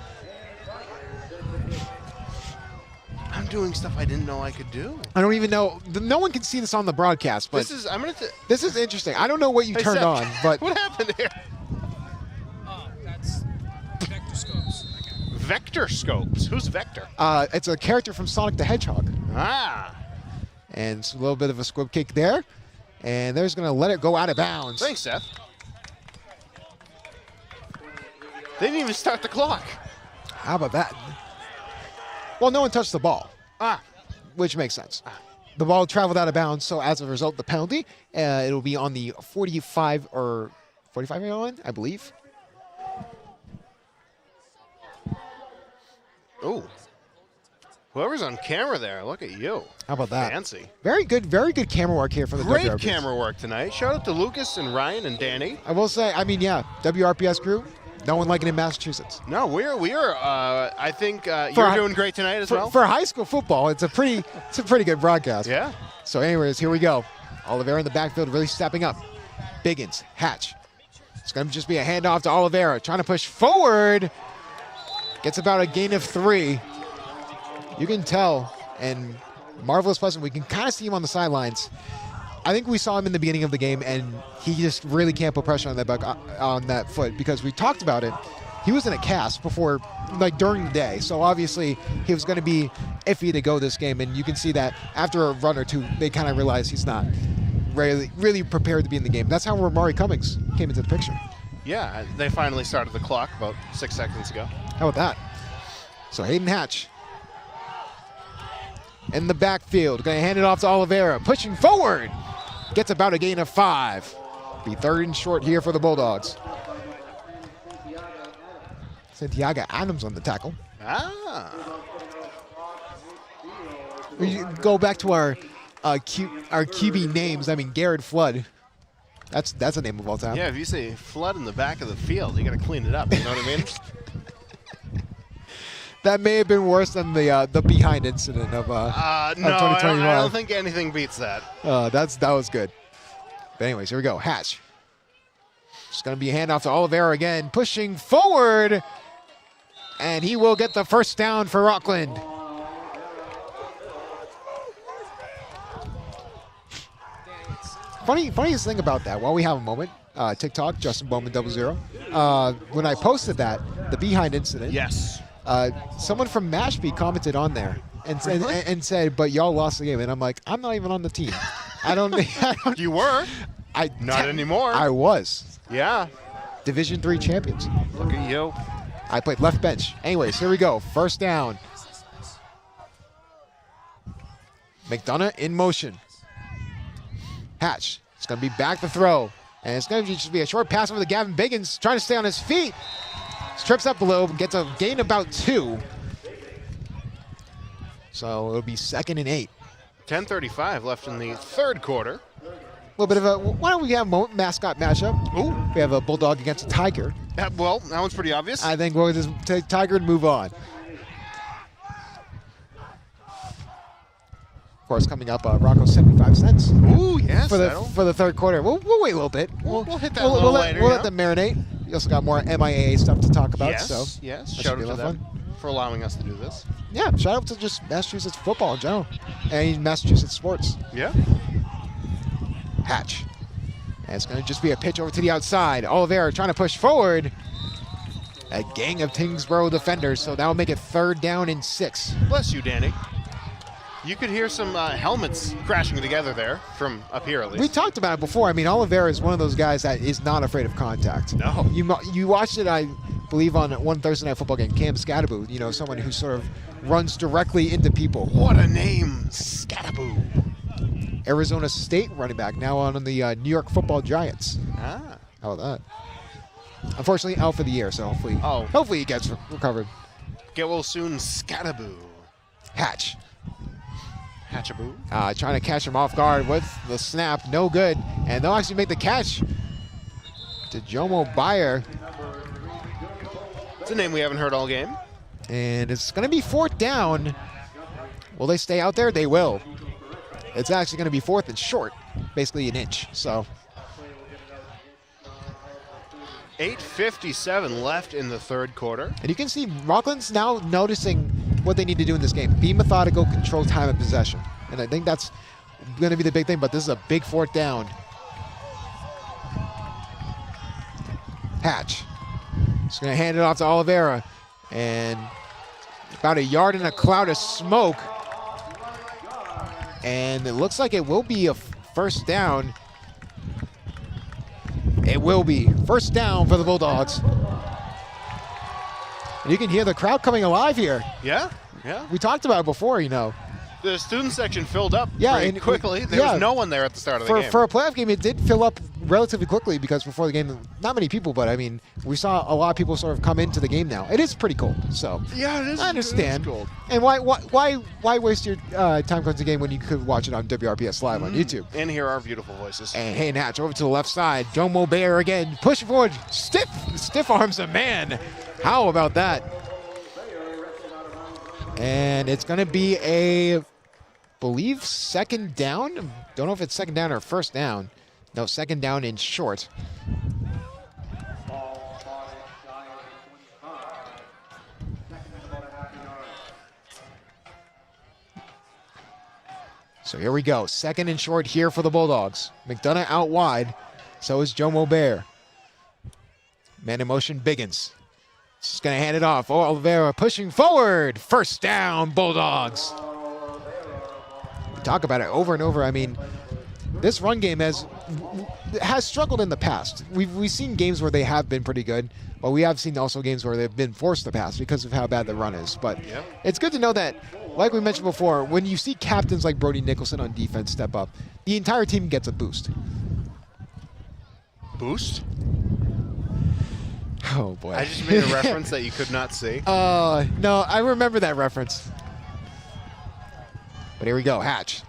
Speaker 2: I'm doing stuff I didn't know I could do.
Speaker 1: I don't even know. No one can see this on the broadcast, but this is interesting. I don't know what you turned on, but
Speaker 2: what happened here?
Speaker 8: That's vector scopes.
Speaker 2: Vector scopes. Who's Vector?
Speaker 1: It's a character from Sonic the Hedgehog.
Speaker 2: Ah.
Speaker 1: And it's a little bit of a squib kick there, and they're just going to let it go out of bounds.
Speaker 2: Thanks, Seth. They didn't even start the clock.
Speaker 1: How about that? Well, no one touched the ball. Which makes sense. The ball traveled out of bounds, so as a result, the penalty, it'll be on the 45 or 45-yard line, I believe.
Speaker 2: Oh. Whoever's on camera there, look at you.
Speaker 1: How about that?
Speaker 2: Fancy.
Speaker 1: Very good camera work here for the
Speaker 2: Great
Speaker 1: WRPS.
Speaker 2: camera work tonight. Shout out to Lucas and Ryan and Danny.
Speaker 1: I will say, I mean, yeah, WRPS crew, no one like it in Massachusetts.
Speaker 2: No, we are. I think you're doing great tonight as well.
Speaker 1: For high school football, it's a pretty good broadcast.
Speaker 2: Yeah.
Speaker 1: So, anyways, here we go. Oliveira in the backfield, really stepping up. Biggins, Hatch. It's going to just be a handoff to Oliveira, trying to push forward. Gets about a gain of 3. You can tell, and Marvelous Pleasant, we can kind of see him on the sidelines. I think we saw him in the beginning of the game, and he just really can't put pressure on that on that foot because we talked about it. He was in a cast before, like during the day, so obviously he was going to be iffy to go this game, and you can see that after a run or two, they kind of realize he's not really prepared to be in the game. That's how Ramari Cummings came into the picture.
Speaker 2: Yeah, they finally started the clock about 6 seconds ago.
Speaker 1: How about that? So Hayden Hatch in the backfield, going to hand it off to Oliveira, pushing forward, gets about a gain of 5. Be 3rd and short here for the Bulldogs. Santiago Adams on the tackle.
Speaker 2: Ah.
Speaker 1: We go back to our QB names. I mean, Garrett Flood. That's a name of all time.
Speaker 2: Yeah, if you say flood in the back of the field, you got to clean it up. You know what I mean?
Speaker 1: That may have been worse than the behind incident of
Speaker 2: No,
Speaker 1: 2021.
Speaker 2: I don't think anything beats that.
Speaker 1: That was good. But anyways, here we go. Hatch. It's going to be a handoff to Oliveira again, pushing forward, and he will get the first down for Rockland. Funniest thing about that, while we have a moment, TikTok, Justin Bowman 00. When I posted that, the behind incident.
Speaker 2: Yes.
Speaker 1: Someone from Mashpee commented on there and said, "But y'all lost the game," and I'm like, I'm not even on the team. I don't.
Speaker 2: You were. Not anymore.
Speaker 1: I was.
Speaker 2: Yeah.
Speaker 1: Division III champions.
Speaker 2: Look at you.
Speaker 1: I played left bench. Anyways, here we go. First down. McDonough in motion. Hatch. It's going to be back to throw. And it's going to just be a short pass over to Gavin Biggins, trying to stay on his feet. Trips up below, gets a gain about 2. So it'll be 2nd and 8.
Speaker 2: 10:35 left in the 3rd quarter.
Speaker 1: A little bit of a, why don't we have a mascot matchup?
Speaker 2: Ooh.
Speaker 1: We have a Bulldog against a Tiger.
Speaker 2: Well, that one's pretty obvious.
Speaker 1: I think we'll just take Tiger and move on. Of course, coming up, Rocco 75 cents.
Speaker 2: Ooh, yes.
Speaker 1: For the 3rd quarter. We'll wait a little bit.
Speaker 2: We'll hit that a little later.
Speaker 1: We'll let them marinate. We also got more MIAA stuff to talk about.
Speaker 2: Yes,
Speaker 1: so
Speaker 2: yes.
Speaker 1: that
Speaker 2: Shout
Speaker 1: should be
Speaker 2: out to
Speaker 1: a lot of
Speaker 2: them
Speaker 1: fun.
Speaker 2: for allowing us to do this.
Speaker 1: Yeah, shout out to just Massachusetts football in general and Massachusetts sports.
Speaker 2: Yeah.
Speaker 1: Hatch. And it's going to just be a pitch over to the outside. Oliveira trying to push forward. A gang of Tyngsborough defenders, so that will make it 3rd down and 6.
Speaker 2: Bless you, Danny. You could hear some helmets crashing together there from up here, at least.
Speaker 1: We talked about it before. I mean, Oliveira is one of those guys that is not afraid of contact.
Speaker 2: No.
Speaker 1: You watched it, I believe, on one Thursday night football game, Cam Scattaboo, someone who sort of runs directly into people.
Speaker 2: What a name, Scattaboo.
Speaker 1: Arizona State running back, now on the New York Football Giants.
Speaker 2: Ah.
Speaker 1: How about that? Unfortunately, out for the year, so hopefully he gets recovered.
Speaker 2: Get well soon, Scattaboo.
Speaker 1: Hatch.
Speaker 2: Hatchaboo.
Speaker 1: Trying to catch him off guard with the snap. No good. And they'll actually make the catch to Jomo Bayer.
Speaker 2: It's a name we haven't heard all game.
Speaker 1: And it's going to be 4th down. Will they stay out there? They will. It's actually going to be 4th and short, basically an inch. So
Speaker 2: 8:57 left in the 3rd quarter.
Speaker 1: And you can see Rockland's now noticing what they need to do in this game. Be methodical, control time of possession. And I think that's going to be the big thing, but this is a big 4th down. Hatch. Just going to hand it off to Oliveira. And about a yard in a cloud of smoke. And it looks like it will be a 1st down. It will be 1st down for the Bulldogs. And you can hear the crowd coming alive here.
Speaker 2: Yeah, yeah.
Speaker 1: We talked about it before,
Speaker 2: The student section filled up
Speaker 1: Yeah,
Speaker 2: pretty
Speaker 1: and
Speaker 2: quickly. There was no one there at the start of the game.
Speaker 1: For a playoff game, it did fill up relatively quickly because before the game, not many people, but I mean, we saw a lot of people sort of come into the game now. It is pretty cold, so
Speaker 2: yeah, it is.
Speaker 1: I understand.
Speaker 2: It is cold.
Speaker 1: And why waste your time going to the game when you could watch it on WRPS Live on YouTube?
Speaker 2: And hear our beautiful voices.
Speaker 1: And Hayden Hatch over to the left side. Jomo Bayer again, pushing forward. Stiff arms a man. How about that? And it's going to be a, believe, 2nd down. Don't know if it's 2nd down or 1st down. No, 2nd down in short. So here we go. Second and short here for the Bulldogs. McDonough out wide. So is Joe Mobert. Man in motion, Biggins. Just going to hand it off. Oh, Oliveira pushing forward. First down, Bulldogs. We talk about it over and over. I mean, this run game has struggled in the past. We've seen games where they have been pretty good, but we have seen also games where they've been forced to pass because of how bad the run is. But it's good to know that, like we mentioned before, when you see captains like Brody Nicholson on defense step up, the entire team gets a boost.
Speaker 2: Boost?
Speaker 1: Oh, boy.
Speaker 2: I just made a reference that you could not see.
Speaker 1: No, I remember that reference. But here we go, Hatch.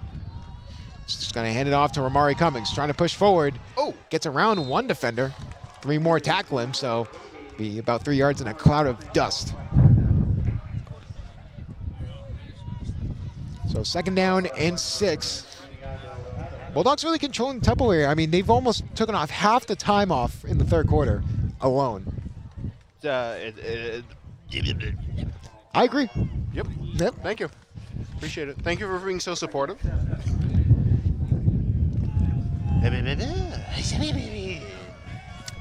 Speaker 1: Just going to hand it off to Ramari Cummings, trying to push forward.
Speaker 2: Oh.
Speaker 1: Gets around one defender. 3 more tackle him, so be about 3 yards in a cloud of dust. So 2nd down and 6. Bulldogs really controlling the tempo here. I mean, they've almost taken off half the time off in the 3rd quarter alone. I agree.
Speaker 2: Yep. Thank you. Appreciate it. Thank you for being so supportive.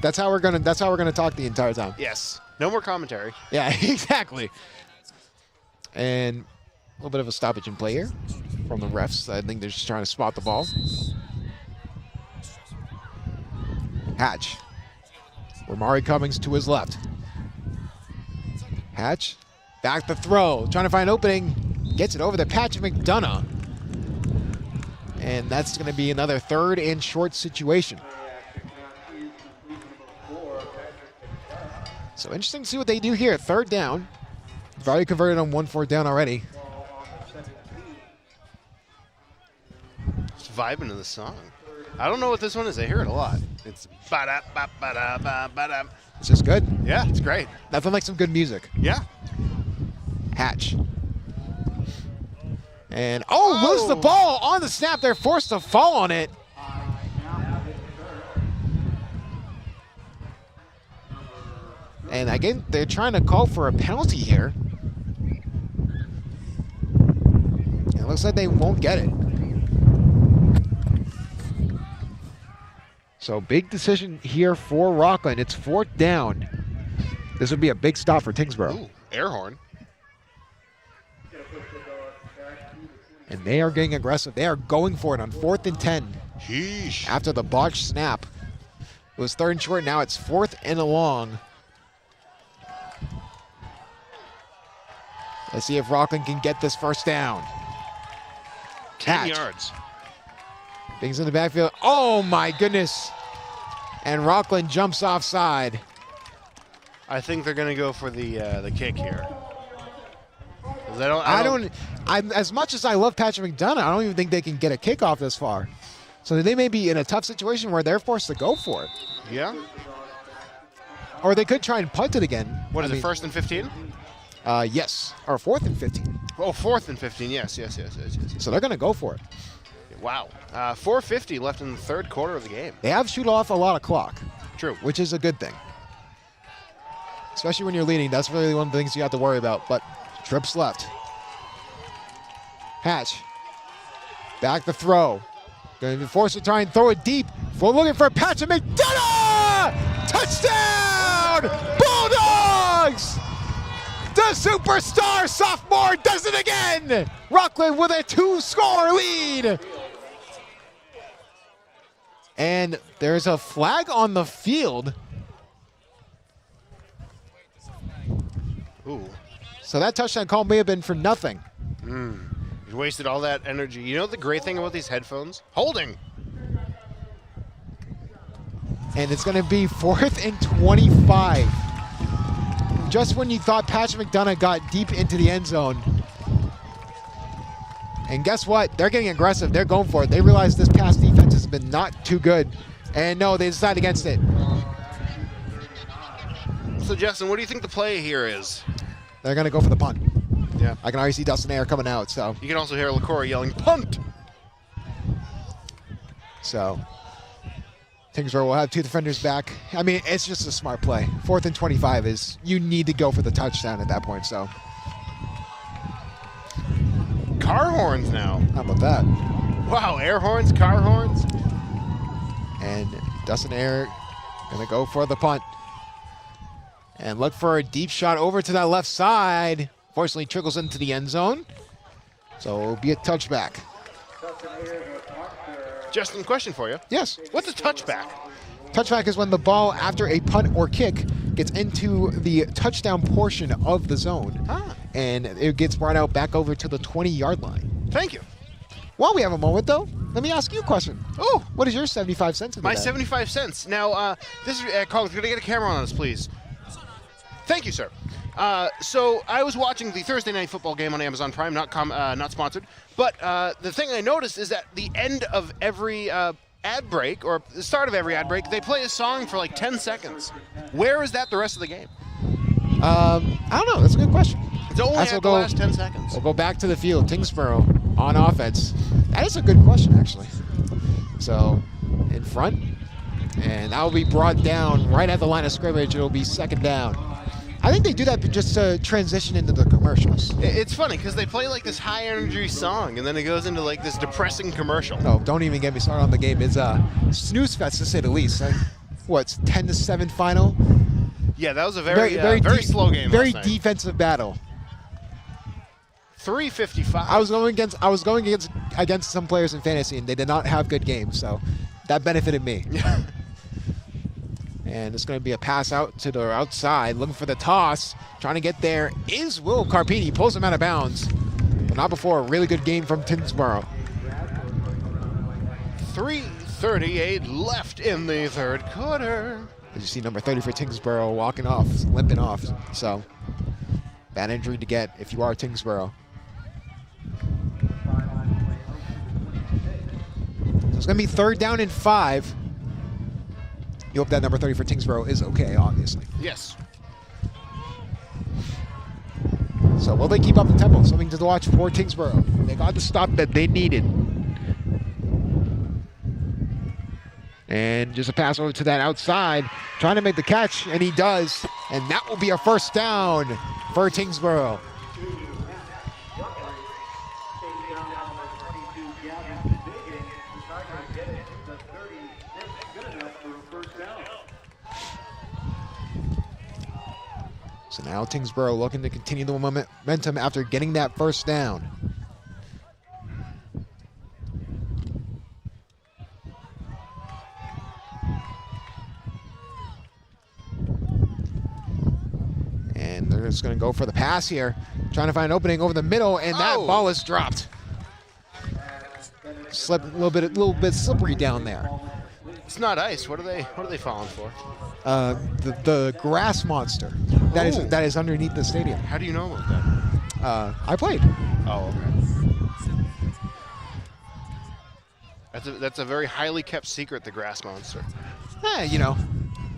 Speaker 1: That's how we're gonna talk the entire time.
Speaker 2: Yes. No more commentary.
Speaker 1: Yeah, exactly. And a little bit of a stoppage in play here from the refs. I think they're just trying to spot the ball. Hatch. Ramari Cummings to his left. Hatch. Back to throw. Trying to find an opening. Gets it over to Patrick McDonough. And that's going to be another 3rd and short situation. So interesting to see what they do here. 3rd down. They've already converted on 1 4th down already.
Speaker 2: Just vibing to the song. I don't know what this one is. I hear it a lot. It's ba-da, ba-da, ba-da.
Speaker 1: It's just good.
Speaker 2: Yeah, it's great.
Speaker 1: Nothing like some good music.
Speaker 2: Yeah.
Speaker 1: Hatch. And, lose the ball on the snap. They're forced to fall on it. And again, they're trying to call for a penalty here. It looks like they won't get it. So big decision here for Rockland. It's 4th down. This would be a big stop for Tyngsborough.
Speaker 2: Ooh, air horn.
Speaker 1: And they are getting aggressive. They are going for it on 4th and 10.
Speaker 2: Sheesh.
Speaker 1: After the botched snap. It was 3rd and short. Now it's 4th and long. Let's see if Rockland can get this 1st down.
Speaker 2: 10 yards.
Speaker 1: Things in the backfield. Oh my goodness. And Rockland jumps offside.
Speaker 2: I think they're going to go for the kick here.
Speaker 1: As much as I love Patrick McDonough, I don't even think they can get a kickoff this far. So they may be in a tough situation where they're forced to go for it.
Speaker 2: Yeah.
Speaker 1: Or they could try and punt it again.
Speaker 2: What is it, 1st and 15?
Speaker 1: Yes. Or 4th and 15.
Speaker 2: Oh, 4th and 15. Yes.
Speaker 1: So they're going to go for it.
Speaker 2: Wow. 4:50 left in the 3rd quarter of the game.
Speaker 1: They have shoot off a lot of clock.
Speaker 2: True.
Speaker 1: Which is a good thing. Especially when you're leading. That's really one of the things you have to worry about. But trips left. Hatch. Back the throw. Going to be forced to try and throw it deep. We're looking for Patrick McDonough! Touchdown! Bulldogs! The superstar sophomore does it again! Rockland with a 2-score lead. And there's a flag on the field.
Speaker 2: Ooh.
Speaker 1: So that touchdown call may have been for nothing.
Speaker 2: You wasted all that energy. You know the great thing about these headphones? Holding.
Speaker 1: And it's going to be 4th and 25. Just when you thought Patrick McDonough got deep into the end zone. And guess what? They're getting aggressive. They're going for it. They realize this pass defense has been not too good. And no, they decide against it.
Speaker 2: So, Justin, what do you think the play here is?
Speaker 1: They're going to go for the punt.
Speaker 2: Yeah.
Speaker 1: I can already see Dustin Ayer coming out. So
Speaker 2: You can also hear LaCour yelling, punt!
Speaker 1: So Tyngsborough will have 2 defenders back. I mean, it's just a smart play. 4th and 25 is, you need to go for the touchdown at that point. So
Speaker 2: Car horns now.
Speaker 1: how about that?
Speaker 2: Wow, air horns, car horns.
Speaker 1: And Dustin Air gonna go for the punt. And look for a deep shot over to that left side. Fortunately trickles into the end zone. So it'll be a touchback.
Speaker 2: Justin, question for you.
Speaker 1: Yes.
Speaker 2: What's a touchback?
Speaker 1: Touchback is when the ball, after a punt or kick, gets into the touchdown portion of the zone. And it gets brought out back over to the 20-yard line.
Speaker 2: Thank you.
Speaker 1: While we have a moment, though, let me ask you a question.
Speaker 2: Oh,
Speaker 1: what is your 75 cents in
Speaker 2: my
Speaker 1: that?
Speaker 2: 75 cents. Now, this is Colin. Could I get a camera on us, please? Thank you, sir. So I was watching the Thursday Night Football game on Amazon Prime, not sponsored. But the thing I noticed is at the end of every ad break, or the start of every ad break, they play a song for like 10 seconds. Where is that the rest of the game?
Speaker 1: I don't know. That's a good question.
Speaker 2: It's only at the last 10 seconds.
Speaker 1: We'll go back to the field. Tyngsborough on offense. That is a good question, actually. So, in front. And that will be brought down right at the line of scrimmage. It'll be second down. I think they do that just to transition into the commercials.
Speaker 2: It's funny because they play like this high energy song and then it goes into like this depressing commercial.
Speaker 1: No, don't even get me started on the game. It's snooze fest to say the least. What's 10-7 final?
Speaker 2: Yeah, that was a very slow game.
Speaker 1: Very
Speaker 2: last night.
Speaker 1: defensive battle.
Speaker 2: 3:55.
Speaker 1: I was going against some players in fantasy and they did not have good games, so that benefited me. And it's going to be a pass out to the outside, looking for the toss. Trying to get there is Will Carpini. Pulls him out of bounds. But not before a really good game from Tyngsborough.
Speaker 2: 3:38 left in the third quarter.
Speaker 1: As you see number 30 for Tyngsborough walking off, limping off. So, bad injury to get if you are Tyngsborough. So it's going to be third down and 5. You hope that number 30 for Tyngsborough is okay, obviously.
Speaker 2: Yes.
Speaker 1: So will they keep up the tempo? Something to watch for Tyngsborough. They got the stop that they needed. And just a pass over to that outside, trying to make the catch, and he does. And that will be a first down for Tyngsborough. So now Tyngsborough looking to continue the momentum after getting that first down. And they're just going to go for the pass here, trying to find an opening over the middle, and that ball is dropped. Slip a little bit slippery down there.
Speaker 2: It's not ice. What are they falling for?
Speaker 1: The grass monster that is underneath the stadium.
Speaker 2: How do you know about that?
Speaker 1: I played.
Speaker 2: Oh, okay. That's a very highly kept secret, the grass monster.
Speaker 1: You know,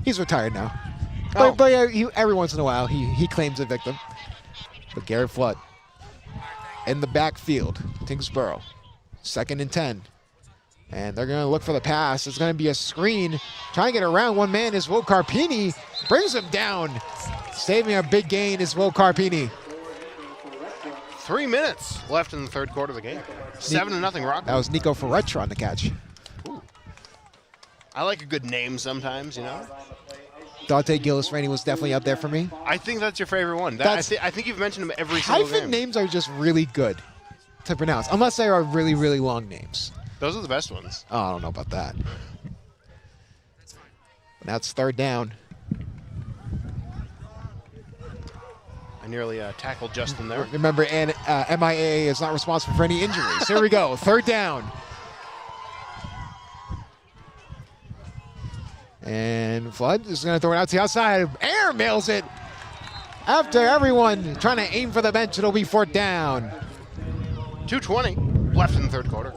Speaker 1: he's retired now.
Speaker 2: Oh.
Speaker 1: But every once in a while, he claims a victim. But Garrett Flood in the backfield, Tyngsborough, 2nd and 10. And they're going to look for the pass. It's going to be a screen. Trying to get around one man is Will Carpini. Brings him down. Saving a big gain is Will Carpini.
Speaker 2: 3 minutes left in the third quarter of the game. 7-0 Rockland.
Speaker 1: That was Nico Ferretra on the catch.
Speaker 2: Ooh. I like a good name sometimes, you know.
Speaker 1: Dante Gillis-Rainey was definitely up there for me.
Speaker 2: I think that's your favorite one. I think you've mentioned him every single game.
Speaker 1: Hyphen names are just really good to pronounce, unless they are really, really long names.
Speaker 2: Those are the best ones.
Speaker 1: Oh, I don't know about that. That's third down.
Speaker 2: I nearly tackled Justin there.
Speaker 1: Remember, MIA is not responsible for any injuries. Here we go, third down. And Flood is going to throw it out to the outside. Air mails it. After everyone trying to aim for the bench, it'll be fourth down.
Speaker 2: 2:20 left in the third quarter.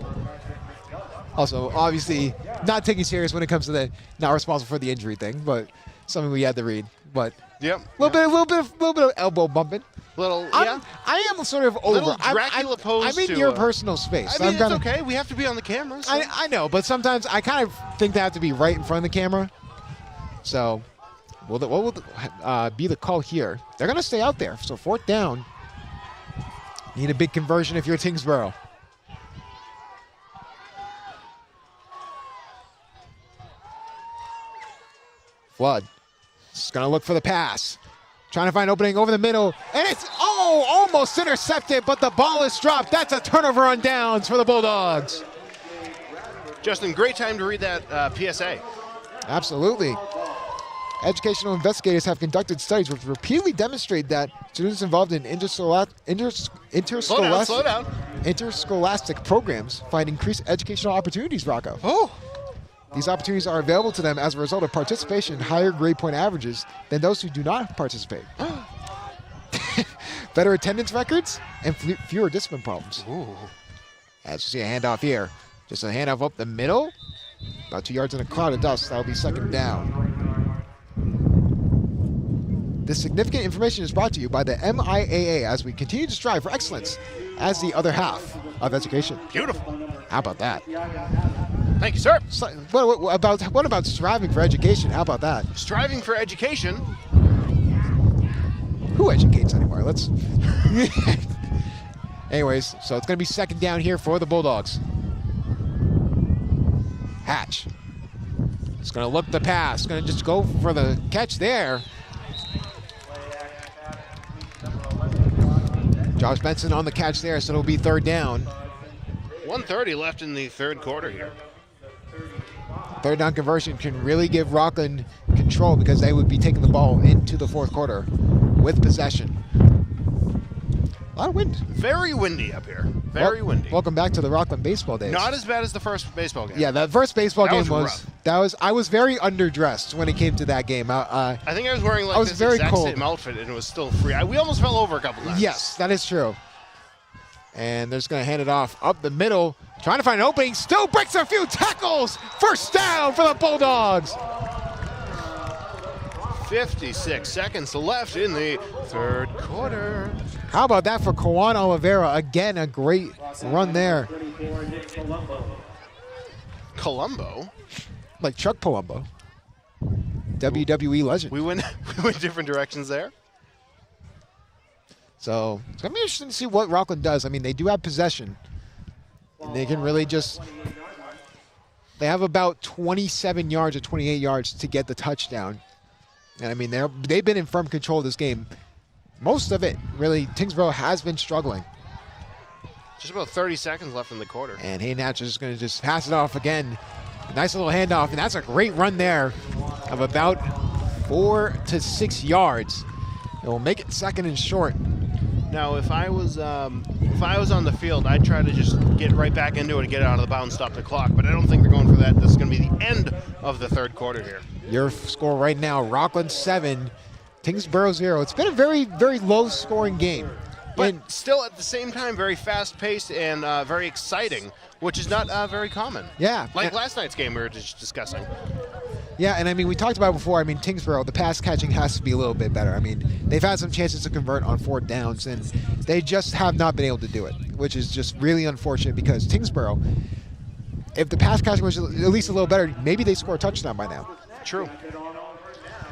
Speaker 1: Also, obviously, not taking serious when it comes to the not responsible for the injury thing, but something we had to read. But
Speaker 2: yep,
Speaker 1: a little bit of elbow bumping.
Speaker 2: Yeah.
Speaker 1: I am sort of over.
Speaker 2: Little Dracula pose
Speaker 1: I'm in your personal space.
Speaker 2: I mean, it's okay. We have to be on the camera. So.
Speaker 1: I know, but sometimes I kind of think they have to be right in front of the camera. So, what will be the call here? They're going to stay out there. So, fourth down. Need a big conversion if you're Tyngsborough. Flood is going to look for the pass. Trying to find opening over the middle. And it's, almost intercepted, but the ball is dropped. That's a turnover on downs for the Bulldogs.
Speaker 2: Justin, great time to read that PSA.
Speaker 1: Absolutely. Educational investigators have conducted studies which repeatedly demonstrate that students involved in
Speaker 2: Slow down.
Speaker 1: interscholastic programs find increased educational opportunities, Rocco.
Speaker 2: Oh.
Speaker 1: These opportunities are available to them as a result of participation in higher grade point averages than those who do not participate. Better attendance records and fewer discipline problems.
Speaker 2: Ooh.
Speaker 1: As you see a handoff here. Just a handoff up the middle. About 2 yards in a cloud of dust. That'll be second down. This significant information is brought to you by the MIAA as we continue to strive for excellence as the other half of education.
Speaker 2: Beautiful.
Speaker 1: How about that?
Speaker 2: Thank you, sir.
Speaker 1: So, what about striving for education? How about that?
Speaker 2: Striving for education.
Speaker 1: Who educates anymore? Let's. Anyways, so it's going to be second down here for the Bulldogs. Hatch. It's going to look the pass. Going to just go for the catch there. Josh Benson on the catch there, so it'll be third down.
Speaker 2: 1:30 left in the third quarter here.
Speaker 1: Third down conversion can really give Rockland control because they would be taking the ball into the fourth quarter with possession. A lot of wind.
Speaker 2: Very windy up here. Very windy.
Speaker 1: Welcome back to the Rockland baseball days.
Speaker 2: Not as bad as the first baseball game.
Speaker 1: Yeah, that first baseball game
Speaker 2: was
Speaker 1: was I was very underdressed when it came to that game.
Speaker 2: I think I was wearing like this
Speaker 1: very
Speaker 2: exact
Speaker 1: cold.
Speaker 2: same outfit and it was still free. We almost fell over a couple times.
Speaker 1: Yes, that is true. And they're just going to hand it off up the middle. Trying to find an opening. Still breaks a few tackles. First down for the Bulldogs.
Speaker 2: 56 seconds left in the third quarter.
Speaker 1: How about that for Kawan Oliveira? Again, a great run there.
Speaker 2: Colombo.
Speaker 1: Like Chuck Palumbo. WWE legend.
Speaker 2: We went different directions there.
Speaker 1: So it's going to be interesting to see what Rockland does. I mean, they do have possession. And they can really just... They have about 27 yards or 28 yards to get the touchdown. And I mean, they've been in firm control of this game. Most of it, really, Tyngsborough has been struggling.
Speaker 2: Just about 30 seconds left in the quarter.
Speaker 1: And Hayden Hatch is going to just pass it off again. Nice little handoff, and that's a great run there of about 4 to 6 yards. It will make it second and short.
Speaker 2: Now, if I was on the field, I'd try to just get right back into it and get it out of the bounds, stop the clock. But I don't think they're going for that. This is going to be the end of the third quarter here.
Speaker 1: Your score right now: Rockland 7, Tyngsborough 0. It's been a very, very low-scoring game,
Speaker 2: but still at the same time very fast-paced and very exciting, which is not very common.
Speaker 1: Yeah,
Speaker 2: like last night's game we were just discussing.
Speaker 1: Yeah, and I mean, we talked about it before. I mean, Tyngsborough, the pass catching has to be a little bit better. I mean, they've had some chances to convert on fourth downs, and they just have not been able to do it, which is just really unfortunate because Tyngsborough, if the pass catching was at least a little better, maybe they score a touchdown by now.
Speaker 2: True.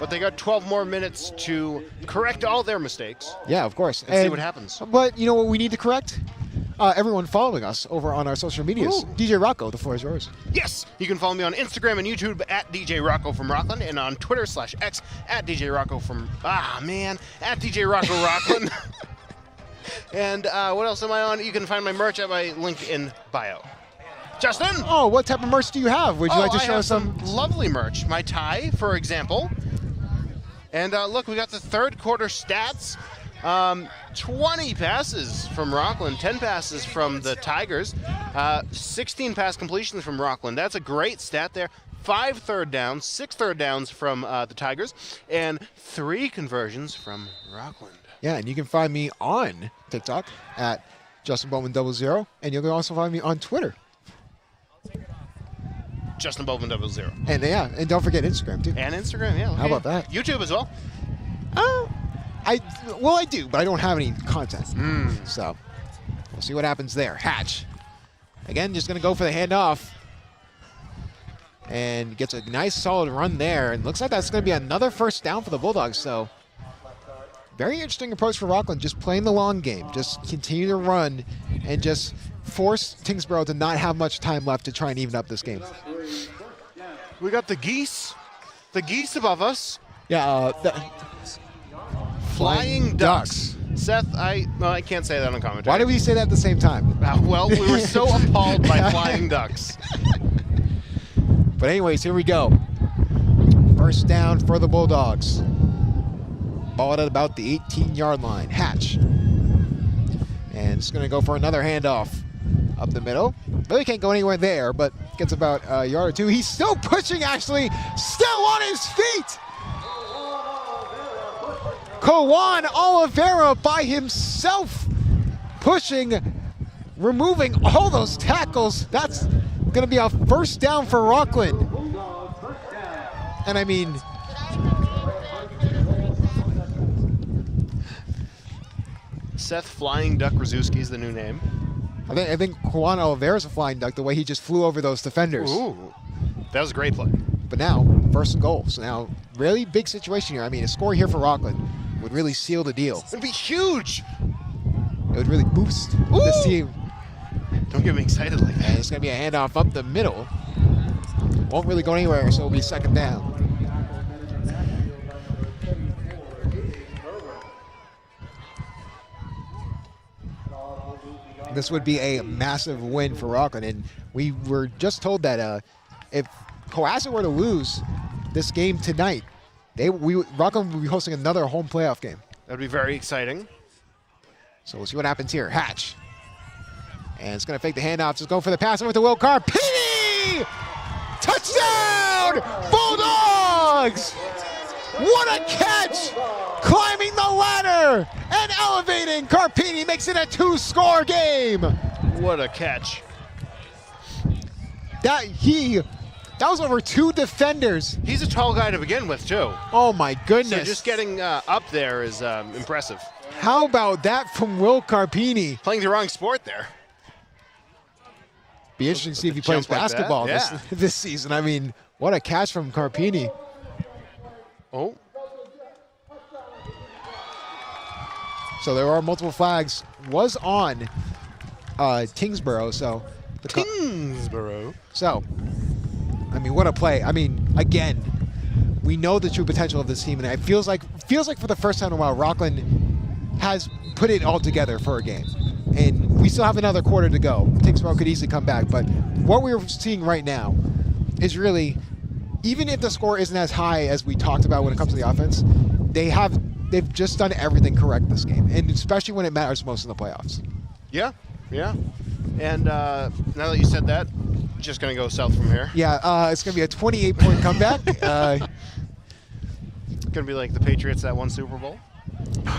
Speaker 2: But they got 12 more minutes to correct all their mistakes.
Speaker 1: Yeah, of course.
Speaker 2: And see what happens.
Speaker 1: But you know what we need to correct? Everyone following us over on our social medias.
Speaker 2: Ooh.
Speaker 1: DJ Rocco, the floor is yours.
Speaker 2: Yes, you can follow me on Instagram and YouTube at DJ Rocco from Rockland, and on Twitter/X at DJ Rocco from at DJ Rocco Rockland. And what else am I on? You can find my merch at my link in bio. Justin.
Speaker 1: Oh, what type of merch do you have? Would you like to show us some
Speaker 2: lovely merch? My tie, for example. And look, we got the third quarter stats. 20 passes from Rockland, 10 passes from the Tigers, 16 pass completions from Rockland. That's a great stat there. 5 third downs, 6 third downs from the Tigers, and 3 conversions from Rockland.
Speaker 1: Yeah, and you can find me on TikTok at JustinBowman00, and you can also find me on Twitter.
Speaker 2: Justin Bowman 00.
Speaker 1: And and don't forget Instagram too.
Speaker 2: And Instagram, yeah.
Speaker 1: How about that?
Speaker 2: YouTube as well.
Speaker 1: I do, but I don't have any content. So we'll see what happens there. Hatch. Again, just going to go for the handoff. And gets a nice solid run there. And looks like that's going to be another first down for the Bulldogs. So very interesting approach for Rockland. Just playing the long game. Just continue to run and just force Tyngsborough to not have much time left to try and even up this game.
Speaker 2: We got the Geese The geese above us.
Speaker 1: Yeah,
Speaker 2: Flying ducks. Seth, I can't say that on commentary.
Speaker 1: Why did we say that at the same time?
Speaker 2: Well, we were so appalled by flying ducks.
Speaker 1: But anyways, here we go. First down for the Bulldogs. Ball at about the 18-yard line. Hatch. And it's going to go for another handoff up the middle. Really can't go anywhere there, but gets about a yard or two. He's still pushing, actually. Still on his feet. Kawan Oliveira by himself. Pushing, removing all those tackles. That's going to be a first down for Rockland. And I mean,
Speaker 2: Seth Flying Duck Rzuski is the new name.
Speaker 1: I think Kawan Oliveira's a flying duck the way he just flew over those defenders.
Speaker 2: Ooh, that was a great play.
Speaker 1: But now, first and goal. So now, really big situation here. I mean, a score here for Rockland would really seal the deal.
Speaker 2: It'd be huge.
Speaker 1: It would really boost this team.
Speaker 2: Don't get me excited like that.
Speaker 1: And it's going to be a handoff up the middle. Won't really go anywhere, so it'll be second down. This would be a massive win for Rockland, and we were just told that if Cohasset were to lose this game tonight, Rockland would be hosting another home playoff game.
Speaker 2: That'd be very exciting.
Speaker 1: So we'll see what happens here. Hatch. And it's going to fake the handoff. Just go for the pass over to Will Carpini! Touchdown! Bulldogs! What a catch! Climbing the ladder and elevating. Carpini makes it a 2-score game.
Speaker 2: What a catch.
Speaker 1: That was over 2 defenders.
Speaker 2: He's a tall guy to begin with, too.
Speaker 1: Oh my goodness.
Speaker 2: So just getting up there is impressive.
Speaker 1: How about that from Will Carpini?
Speaker 2: Playing the wrong sport there.
Speaker 1: Be interesting to see if he plays
Speaker 2: Jump like that,
Speaker 1: basketball
Speaker 2: yeah.
Speaker 1: this season. I mean, what a catch from Carpini.
Speaker 2: Oh.
Speaker 1: So there are multiple flags. Was on Tyngsborough. So
Speaker 2: Tyngsborough.
Speaker 1: So, I mean, what a play. I mean, again, we know the true potential of this team, and it feels like for the first time in a while, Rockland has put it all together for a game. And we still have another quarter to go. Tyngsborough could easily come back, but what we're seeing right now is really, even if the score isn't as high as we talked about when it comes to the offense, they've just done everything correct this game, and especially when it matters most in the playoffs.
Speaker 2: Yeah, yeah. And now that you said that, just going to go south from here.
Speaker 1: Yeah, it's going to be a 28-point comeback.
Speaker 2: Going to be like the Patriots that won Super Bowl.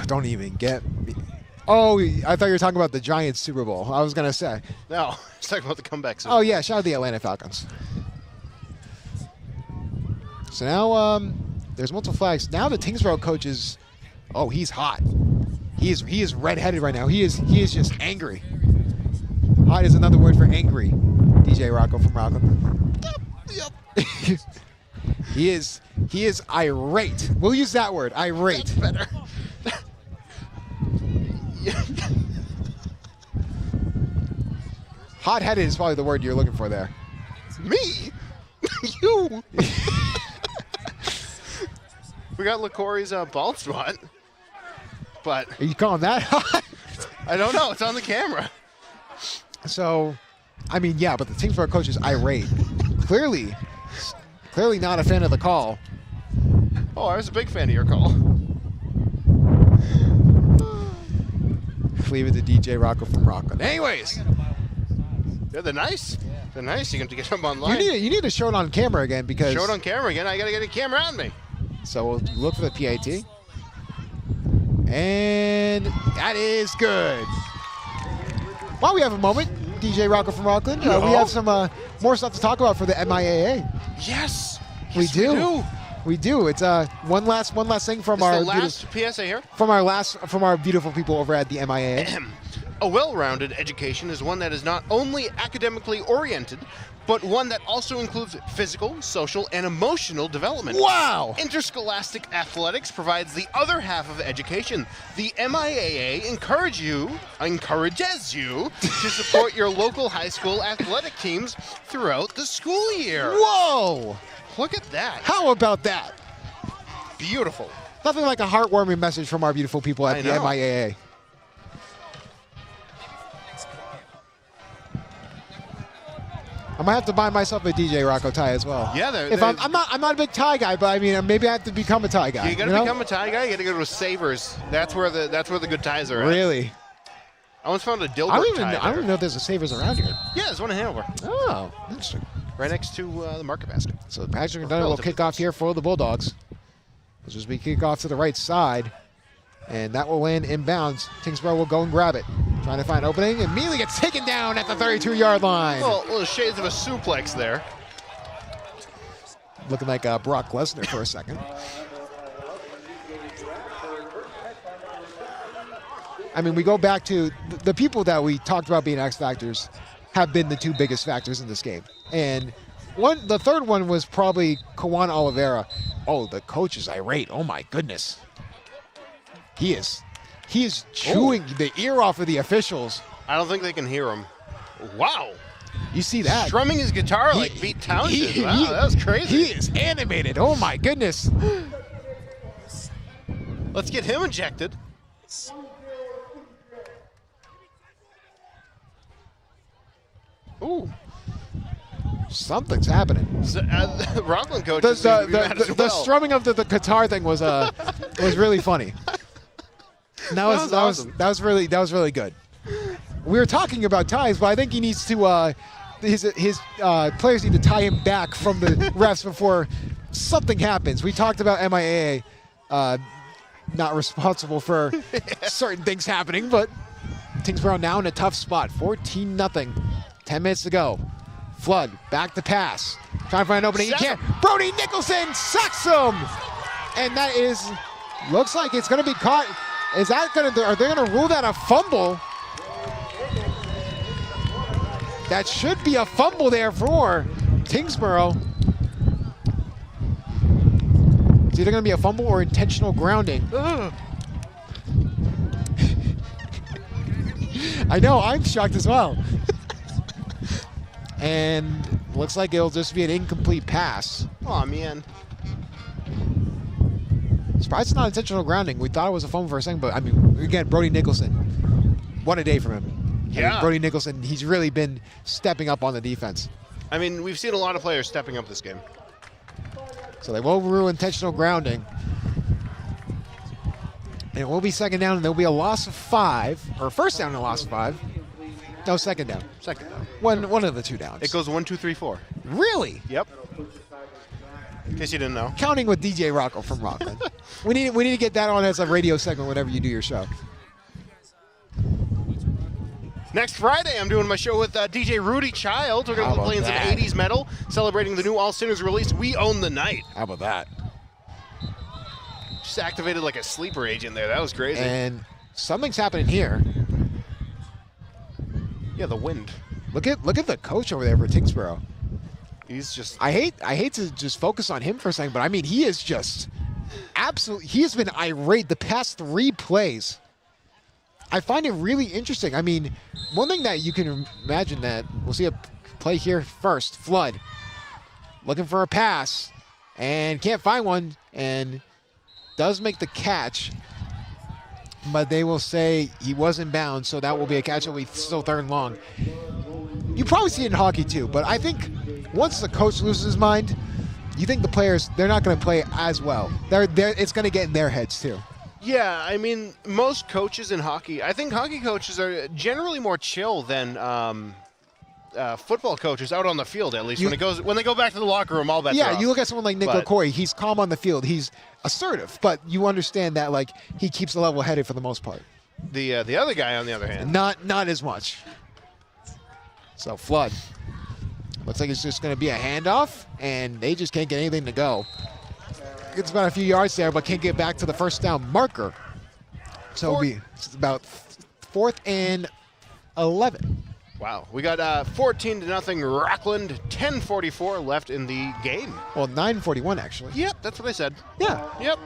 Speaker 1: Don't even get me. Oh, I thought you were talking about the Giants Super Bowl. I was going to say.
Speaker 2: No, I was talking about the comebacks.
Speaker 1: Oh, yeah, shout out the Atlanta Falcons. So now there's multiple flags. Now the Tyngsborough coach is, he's hot. He is red-headed right now. He is just angry. Hot is another word for angry. DJ Rocco from Rockland. Yep. He is irate. We'll use that word, irate.
Speaker 2: That's better.
Speaker 1: Hot-headed is probably the word you're looking for there.
Speaker 2: Me? You? We got LaCorey's bald spot, but
Speaker 1: Are you calling that hot?
Speaker 2: I don't know. It's on the camera.
Speaker 1: So, I mean, yeah, but the Tyngsborough coach is irate. Clearly not a fan of the call.
Speaker 2: Oh, I was a big fan of your call.
Speaker 1: Leave it to DJ Rocco from Rockland. Anyways,
Speaker 2: Yeah, they're nice. They're nice. You can get them online.
Speaker 1: you need to show it on camera again because.
Speaker 2: Show it on camera again. I got to get a camera on me.
Speaker 1: So we'll look for the PAT. And that is good. While we have a moment, DJ Rocco from Rockland, we have some more stuff to talk about for the MIAA.
Speaker 2: Yes.
Speaker 1: We do. We do. It's one last thing from
Speaker 2: This
Speaker 1: our
Speaker 2: is the last PSA here.
Speaker 1: from our beautiful people over at the MIAA.
Speaker 2: A well-rounded education is one that is not only academically oriented, but one that also includes physical, social, and emotional development.
Speaker 1: Wow!
Speaker 2: Interscholastic athletics provides the other half of education. The MIAA encourages you to support your local high school athletic teams throughout the school year.
Speaker 1: Whoa!
Speaker 2: Look at that.
Speaker 1: How about that?
Speaker 2: Beautiful.
Speaker 1: Nothing like a heartwarming message from our beautiful people at
Speaker 2: I
Speaker 1: the
Speaker 2: know.
Speaker 1: MIAA. I might have to buy myself a DJ Rocco tie as well.
Speaker 2: Yeah,
Speaker 1: if I'm not a big tie guy, but I mean maybe I have to become a tie guy.
Speaker 2: You got to become a tie guy. You got to go to Savers. That's where the good ties are at.
Speaker 1: Really?
Speaker 2: I once found a Dilbert
Speaker 1: I don't
Speaker 2: tie.
Speaker 1: even know if there's a Savers around here.
Speaker 2: Yeah, there's one in Hanover.
Speaker 1: Oh, interesting.
Speaker 2: Right next to the market basket.
Speaker 1: So Patrick McDonough will kick off here for the Bulldogs. It'll just be kick off to the right side, and that will land inbounds. Tyngsborough will go and grab it. Trying to find an opening, and immediately gets taken down at the 32-yard line.
Speaker 2: Well, little shades of a suplex there.
Speaker 1: Looking like Brock Lesnar for a second. I mean, we go back to the people that we talked about being X factors have been the two biggest factors in this game. And the third one was probably Kawan Oliveira. Oh, the coach is irate. Oh my goodness. He is chewing the ear off of the officials.
Speaker 2: I don't think they can hear him. Wow.
Speaker 1: You see that?
Speaker 2: Strumming his guitar like Pete Townshend. Wow, that was crazy.
Speaker 1: He is animated. Oh my goodness.
Speaker 2: Let's get him ejected.
Speaker 1: Ooh. Something's happening.
Speaker 2: So, Rockland coaches seem to be mad as
Speaker 1: The
Speaker 2: well.
Speaker 1: strumming of the guitar thing was really funny. That was really good. We were talking about ties, but I think he needs to his players need to tie him back from the refs before something happens. We talked about MIAA not responsible for certain things happening, but Tyngsborough now in a tough spot. 14-0. 10 minutes to go. Flood back to pass. Trying to find an opening. He can't. Brody Nicholson sacks him, and that looks like it's going to be caught. Are they going to rule that a fumble? That should be a fumble there for Tyngsborough. It's either going to be a fumble or intentional grounding. I know, I'm shocked as well. And looks like it'll just be an incomplete pass.
Speaker 2: Oh man.
Speaker 1: Surprised it's not intentional grounding. We thought it was a fumble for a second, but I mean, again, Brody Nicholson. What a day from him.
Speaker 2: Yeah.
Speaker 1: I mean, Brody Nicholson, he's really been stepping up on the defense.
Speaker 2: I mean, we've seen a lot of players stepping up this game.
Speaker 1: So they will rule intentional grounding. And it will be second down, and there will be a loss of 5, or first down and a loss of 5. No, second down.
Speaker 2: Second down.
Speaker 1: One of the two downs.
Speaker 2: It goes 1, 2, 3, 4.
Speaker 1: Really?
Speaker 2: Yep. In case you didn't know.
Speaker 1: Counting with DJ Rocco from Rockland. we need to get that on as a radio segment whenever you do your show.
Speaker 2: Next Friday, I'm doing my show with DJ Rudy Child. We're going to be playing some 80s metal, celebrating the new All Sinners release, We Own the Night.
Speaker 1: How about that?
Speaker 2: Just activated like a sleeper agent there. That was crazy.
Speaker 1: And something's happening here.
Speaker 2: Yeah, the wind.
Speaker 1: Look at the coach over there for Tyngsborough.
Speaker 2: He's just...
Speaker 1: I hate to just focus on him for a second, but I mean, he is just absolutely... He has been irate the past 3 plays. I find it really interesting. I mean, one thing that you can imagine that we'll see a play here first. Flood looking for a pass and can't find one and does make the catch, but they will say he was in bounds, so that will be a catch. It'll be still third and long. You probably see it in hockey too, but I think once the coach loses his mind, you think the players, they're not going to play as well. It's going to get in their heads too.
Speaker 2: Yeah, I mean, most coaches in hockey, I think hockey coaches are generally more chill than football coaches out on the field, at least when they go back to the locker room, all bets are off.
Speaker 1: You look at someone like Nick LaCoy, he's calm on the field, he's assertive, but you understand that like he keeps the level headed for the most part.
Speaker 2: The other guy, on the other hand,
Speaker 1: not as much. So Flood, looks like it's just going to be a handoff, and they just can't get anything to go. It's about a few yards there, but can't get back to the first down marker. So it's about 4th and 11.
Speaker 2: Wow, we got 14-0 Rockland, 10:44 left in the game.
Speaker 1: Well, 9:41 actually.
Speaker 2: Yep, that's what I said.
Speaker 1: Yeah.
Speaker 2: Yep.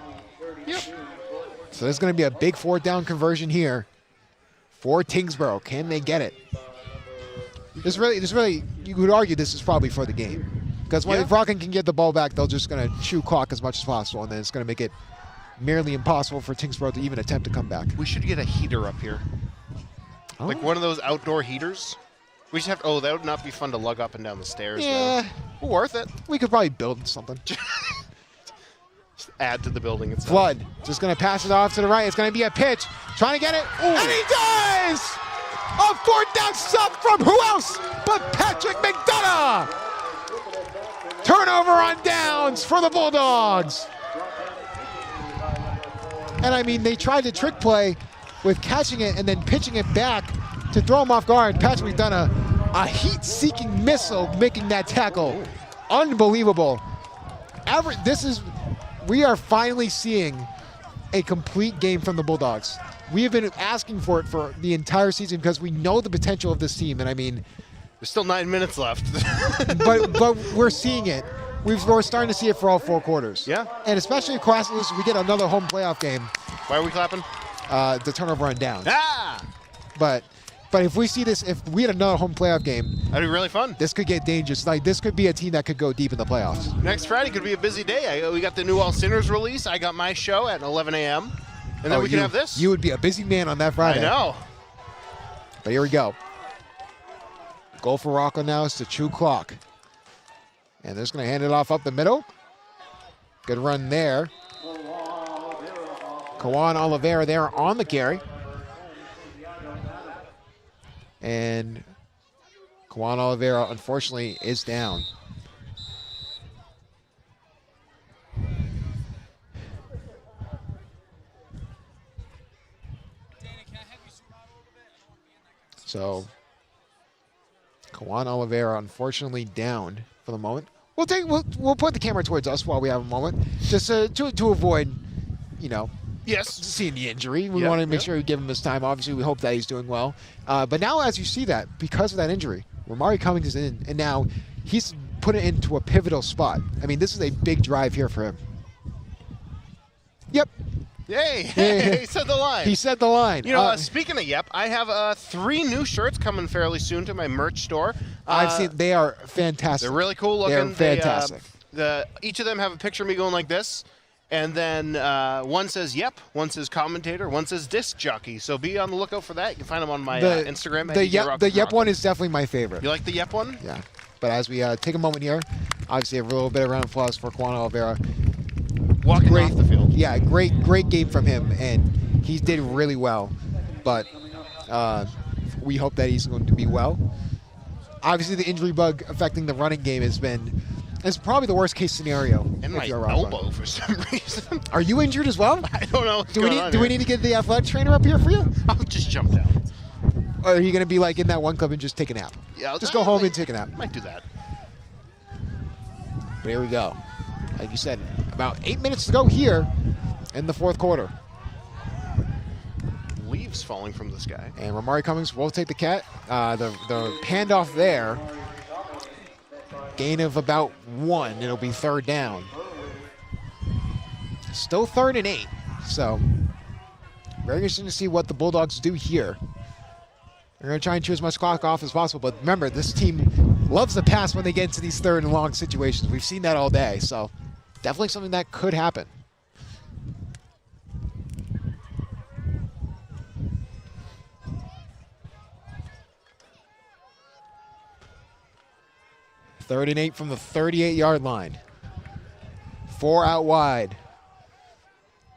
Speaker 1: So there's going to be a big 4th down conversion here for Tyngsborough. Can they get it? This really, you could argue this is probably for the game. Because if Rockland can get the ball back, they're just going to chew clock as much as possible, and then it's going to make it merely impossible for Tyngsborough to even attempt to come back.
Speaker 2: We should get a heater up here.
Speaker 1: Oh.
Speaker 2: Like one of those outdoor heaters. We just have to, that would not be fun to lug up and down the stairs.
Speaker 1: Yeah.
Speaker 2: Though. Worth it.
Speaker 1: We could probably build something.
Speaker 2: Just add to the building itself.
Speaker 1: Flood just going to pass it off to the right. It's going to be a pitch. Trying to get it. Ooh. And he does! A fourth down stop from who else but Patrick McDonough! Turnover on downs for the Bulldogs. And I mean, they tried to trick play with catching it and then pitching it back to throw him off guard. Patrick McDonough, a heat-seeking missile making that tackle. Unbelievable. We are finally seeing a complete game from the Bulldogs. We have been asking for it for the entire season because we know the potential of this team. And I mean,
Speaker 2: there's still 9 minutes left.
Speaker 1: but we're seeing it. We're starting to see it for all 4 quarters.
Speaker 2: Yeah.
Speaker 1: And especially across this, we get another home playoff game.
Speaker 2: Why are we clapping?
Speaker 1: The turnover on downs.
Speaker 2: Ah!
Speaker 1: But if we see this, if we had another home playoff game,
Speaker 2: that'd be really fun.
Speaker 1: This could get dangerous. Like, this could be a team that could go deep in the playoffs.
Speaker 2: Next Friday could be a busy day. We got the New All Sinners release. I got my show at 11 a.m. And then we can have this.
Speaker 1: You would be a busy man on that Friday.
Speaker 2: I know.
Speaker 1: But here we go. Goal for Rockland now is to chew clock. And they're just going to hand it off up the middle. Good run there. Kawan Oliveira there on the carry. And Kawan Oliveira, unfortunately, is down. So, Kawan Oliveira, unfortunately, down for the moment. We'll put the camera towards us while we have a moment, just to avoid, seeing the injury. We want to make sure we give him his time. Obviously, we hope that he's doing well. But now, as you see that, because of that injury, Ramari Cummings is in, and now he's put it into a pivotal spot. I mean, this is a big drive here for him. Yep.
Speaker 2: Yay! He said the line.
Speaker 1: He said the line.
Speaker 2: Speaking of yep, I have 3 new shirts coming fairly soon to my merch store.
Speaker 1: I've seen. They are fantastic.
Speaker 2: They're really cool looking.
Speaker 1: They're fantastic.
Speaker 2: Each of them have a picture of me going like this, and then one says yep, one says commentator, one says disc jockey. So be on the lookout for that. You can find them on my Instagram.
Speaker 1: The yep one is definitely my favorite.
Speaker 2: You like the yep one?
Speaker 1: Yeah. But as we take a moment here, obviously a little bit of round of applause for Kawan Oliveira.
Speaker 2: Walking off the field.
Speaker 1: Yeah, great game from him, and he did really well. But we hope that he's going to be well. Obviously, the injury bug affecting the running game is probably the worst case scenario.
Speaker 2: And my elbow for some reason.
Speaker 1: Are you injured as well?
Speaker 2: I don't know.
Speaker 1: Do we need to get the athletic trainer up here for you?
Speaker 2: I'll just jump down.
Speaker 1: Or are you going to be like in that one club and just take a nap?
Speaker 2: Yeah,
Speaker 1: just go home and take a nap.
Speaker 2: Might do that.
Speaker 1: But here we go. Like you said, about 8 minutes to go here in the 4th quarter.
Speaker 2: Leaves falling from the sky.
Speaker 1: And Ramari Cummings will take the the handoff there. Gain of about 1. It'll be 3rd down. Still 3rd and 8. So very interesting to see what the Bulldogs do here. They're going to try and chew as much clock off as possible. But remember, this team loves to pass when they get into these 3rd and long situations. We've seen that all day. So definitely something that could happen. Third and 8 from the 38-yard line. 4 out wide.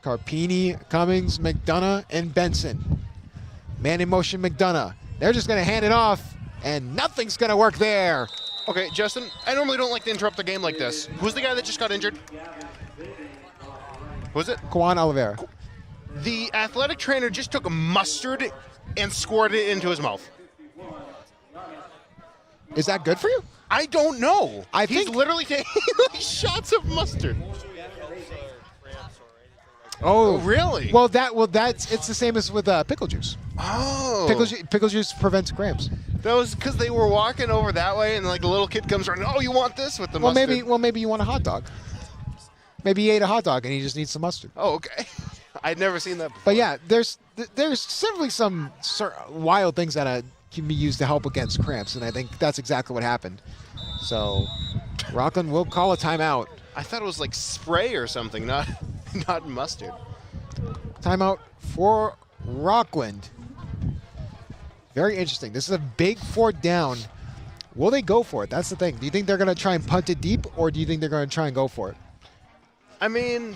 Speaker 1: Carpini, Cummings, McDonough, and Benson. Man in motion, McDonough. They're just going to hand it off, and nothing's going to work there.
Speaker 2: Okay, Justin, I normally don't like to interrupt the game like this. Who's the guy that just got injured? Who was it?
Speaker 1: Kawan Oliveira.
Speaker 2: The athletic trainer just took a mustard and squirted it into his mouth.
Speaker 1: Is that good for you?
Speaker 2: I don't know.
Speaker 1: He's
Speaker 2: literally taking shots of mustard.
Speaker 1: Oh,
Speaker 2: really?
Speaker 1: Well, it's the same as with pickle juice.
Speaker 2: Oh.
Speaker 1: Pickle juice prevents cramps.
Speaker 2: That was because they were walking over that way, and like a little kid comes running. Oh, you want this with the mustard?
Speaker 1: Maybe you want a hot dog. Maybe he ate a hot dog and he just needs some mustard.
Speaker 2: Oh, okay. I'd never seen that before.
Speaker 1: But yeah, there's certainly some wild things that can be used to help against cramps, and I think that's exactly what happened. So Rockland will call a timeout.
Speaker 2: I thought it was like spray or something, not mustard.
Speaker 1: Timeout for Rockland. Very interesting. This is a big 4th down. Will they go for it? That's the thing. Do you think they're going to try and punt it deep, or do you think they're going to try and go for it?
Speaker 2: I mean,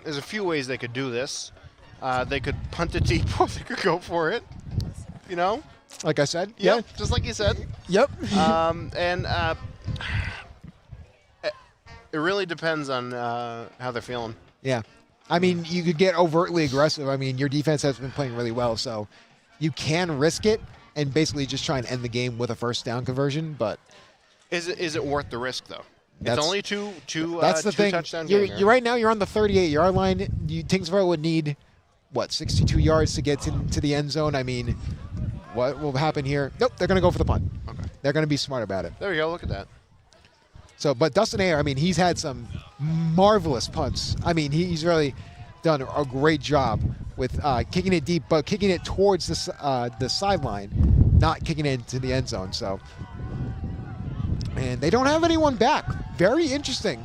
Speaker 2: there's a few ways they could do this. They could punt it deep, or they could go for it. You know?
Speaker 1: Like I said?
Speaker 2: Yeah, just like you said.
Speaker 1: Yep.
Speaker 2: It really depends on how they're feeling.
Speaker 1: Yeah. I mean, you could get overtly aggressive. I mean, your defense has been playing really well, so you can risk it and basically just try and end the game with a 1st down conversion, but
Speaker 2: Is it worth the risk though?
Speaker 1: That's-
Speaker 2: It's only two
Speaker 1: that's the thing.
Speaker 2: touchdown
Speaker 1: You're
Speaker 2: game here.
Speaker 1: right now you're on the 38-yard line. Tyngsborough would need, 62 yards to get to the end zone. I mean, what will happen here? Nope, they're going to go for the punt.
Speaker 2: Okay.
Speaker 1: They're going to be smart about it.
Speaker 2: There we go. Look at that.
Speaker 1: So, but Dustin Ayer, I mean, he's had some marvelous punts. I mean, he's really done a great job with kicking it deep, but kicking it towards the sideline, not kicking it into the end zone. So, and they don't have anyone back. Very interesting.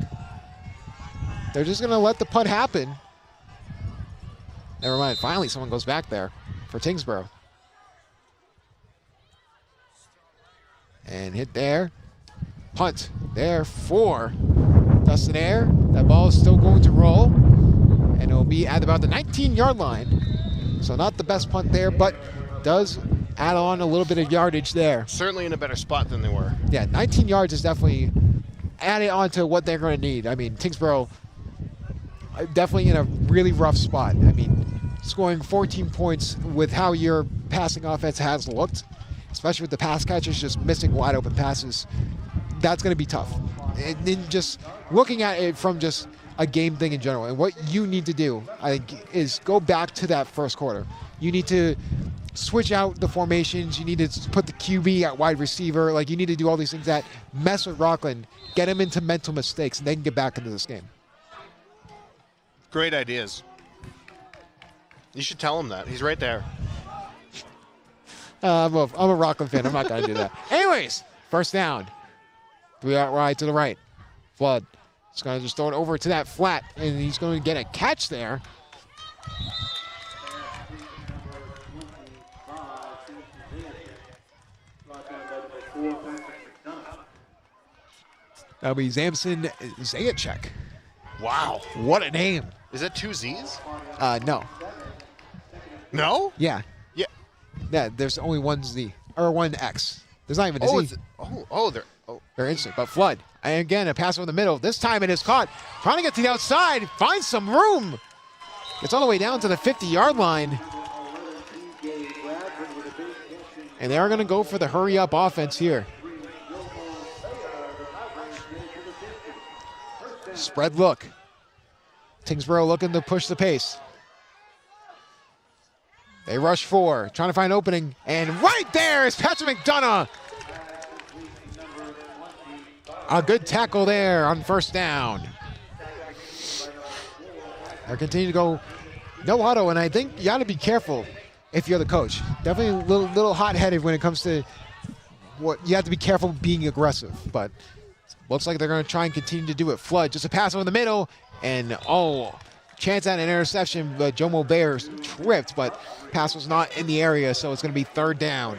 Speaker 1: They're just going to let the punt happen. Never mind. Finally, someone goes back there for Tyngsborough. And hit there. Punt there for Dustin Ayer. That ball is still going to roll. And it'll be at about the 19-yard line. So not the best punt there, but does add on a little bit of yardage there.
Speaker 2: Certainly in a better spot than they were.
Speaker 1: Yeah, 19 yards is definitely added on to what they're going to need. I mean, Tyngsborough definitely in a really rough spot. I mean, scoring 14 points with how your passing offense has looked, especially with the pass catchers just missing wide open passes, that's going to be tough. And then just looking at it from just a game thing in general, and what you need to do, I think, is go back to that first quarter. You need to switch out the formations. You need to put the QB at wide receiver. Like, you need to do all these things that mess with Rockland, get them into mental mistakes, and they can get back into this game.
Speaker 2: Great ideas. You should tell him that. He's right there.
Speaker 1: I'm a Rockland fan. I'm not going to do that. Anyways, first down. 3 out wide to the right. Flood. He's going to just throw it over to that flat, and he's going to get a catch there. That'll be Zamson Zayachek.
Speaker 2: Wow.
Speaker 1: What a name.
Speaker 2: Is that 2 Z's?
Speaker 1: No.
Speaker 2: No?
Speaker 1: Yeah.
Speaker 2: Yeah.
Speaker 1: Yeah, there's only one Z. Or one X. There's not even a Z. They're instant. But Flood. And again, a pass over the middle. This time it is caught. Trying to get to the outside. Finds some room. Gets all the way down to the 50-yard line. And they are going to go for the hurry-up offense here. Spread look. Tyngsborough looking to push the pace. They rush 4, trying to find an opening. And right there is Patrick McDonough. A good tackle there on first down. They continue to go no auto, and I think you got to be careful if you're the coach. Definitely a little hot-headed when it comes to what you have to be careful being aggressive. But looks like they're going to try and continue to do it. Flood, just a pass over the middle, and chance at an interception, but Jomo Bears tripped, but pass was not in the area, so it's going to be third down.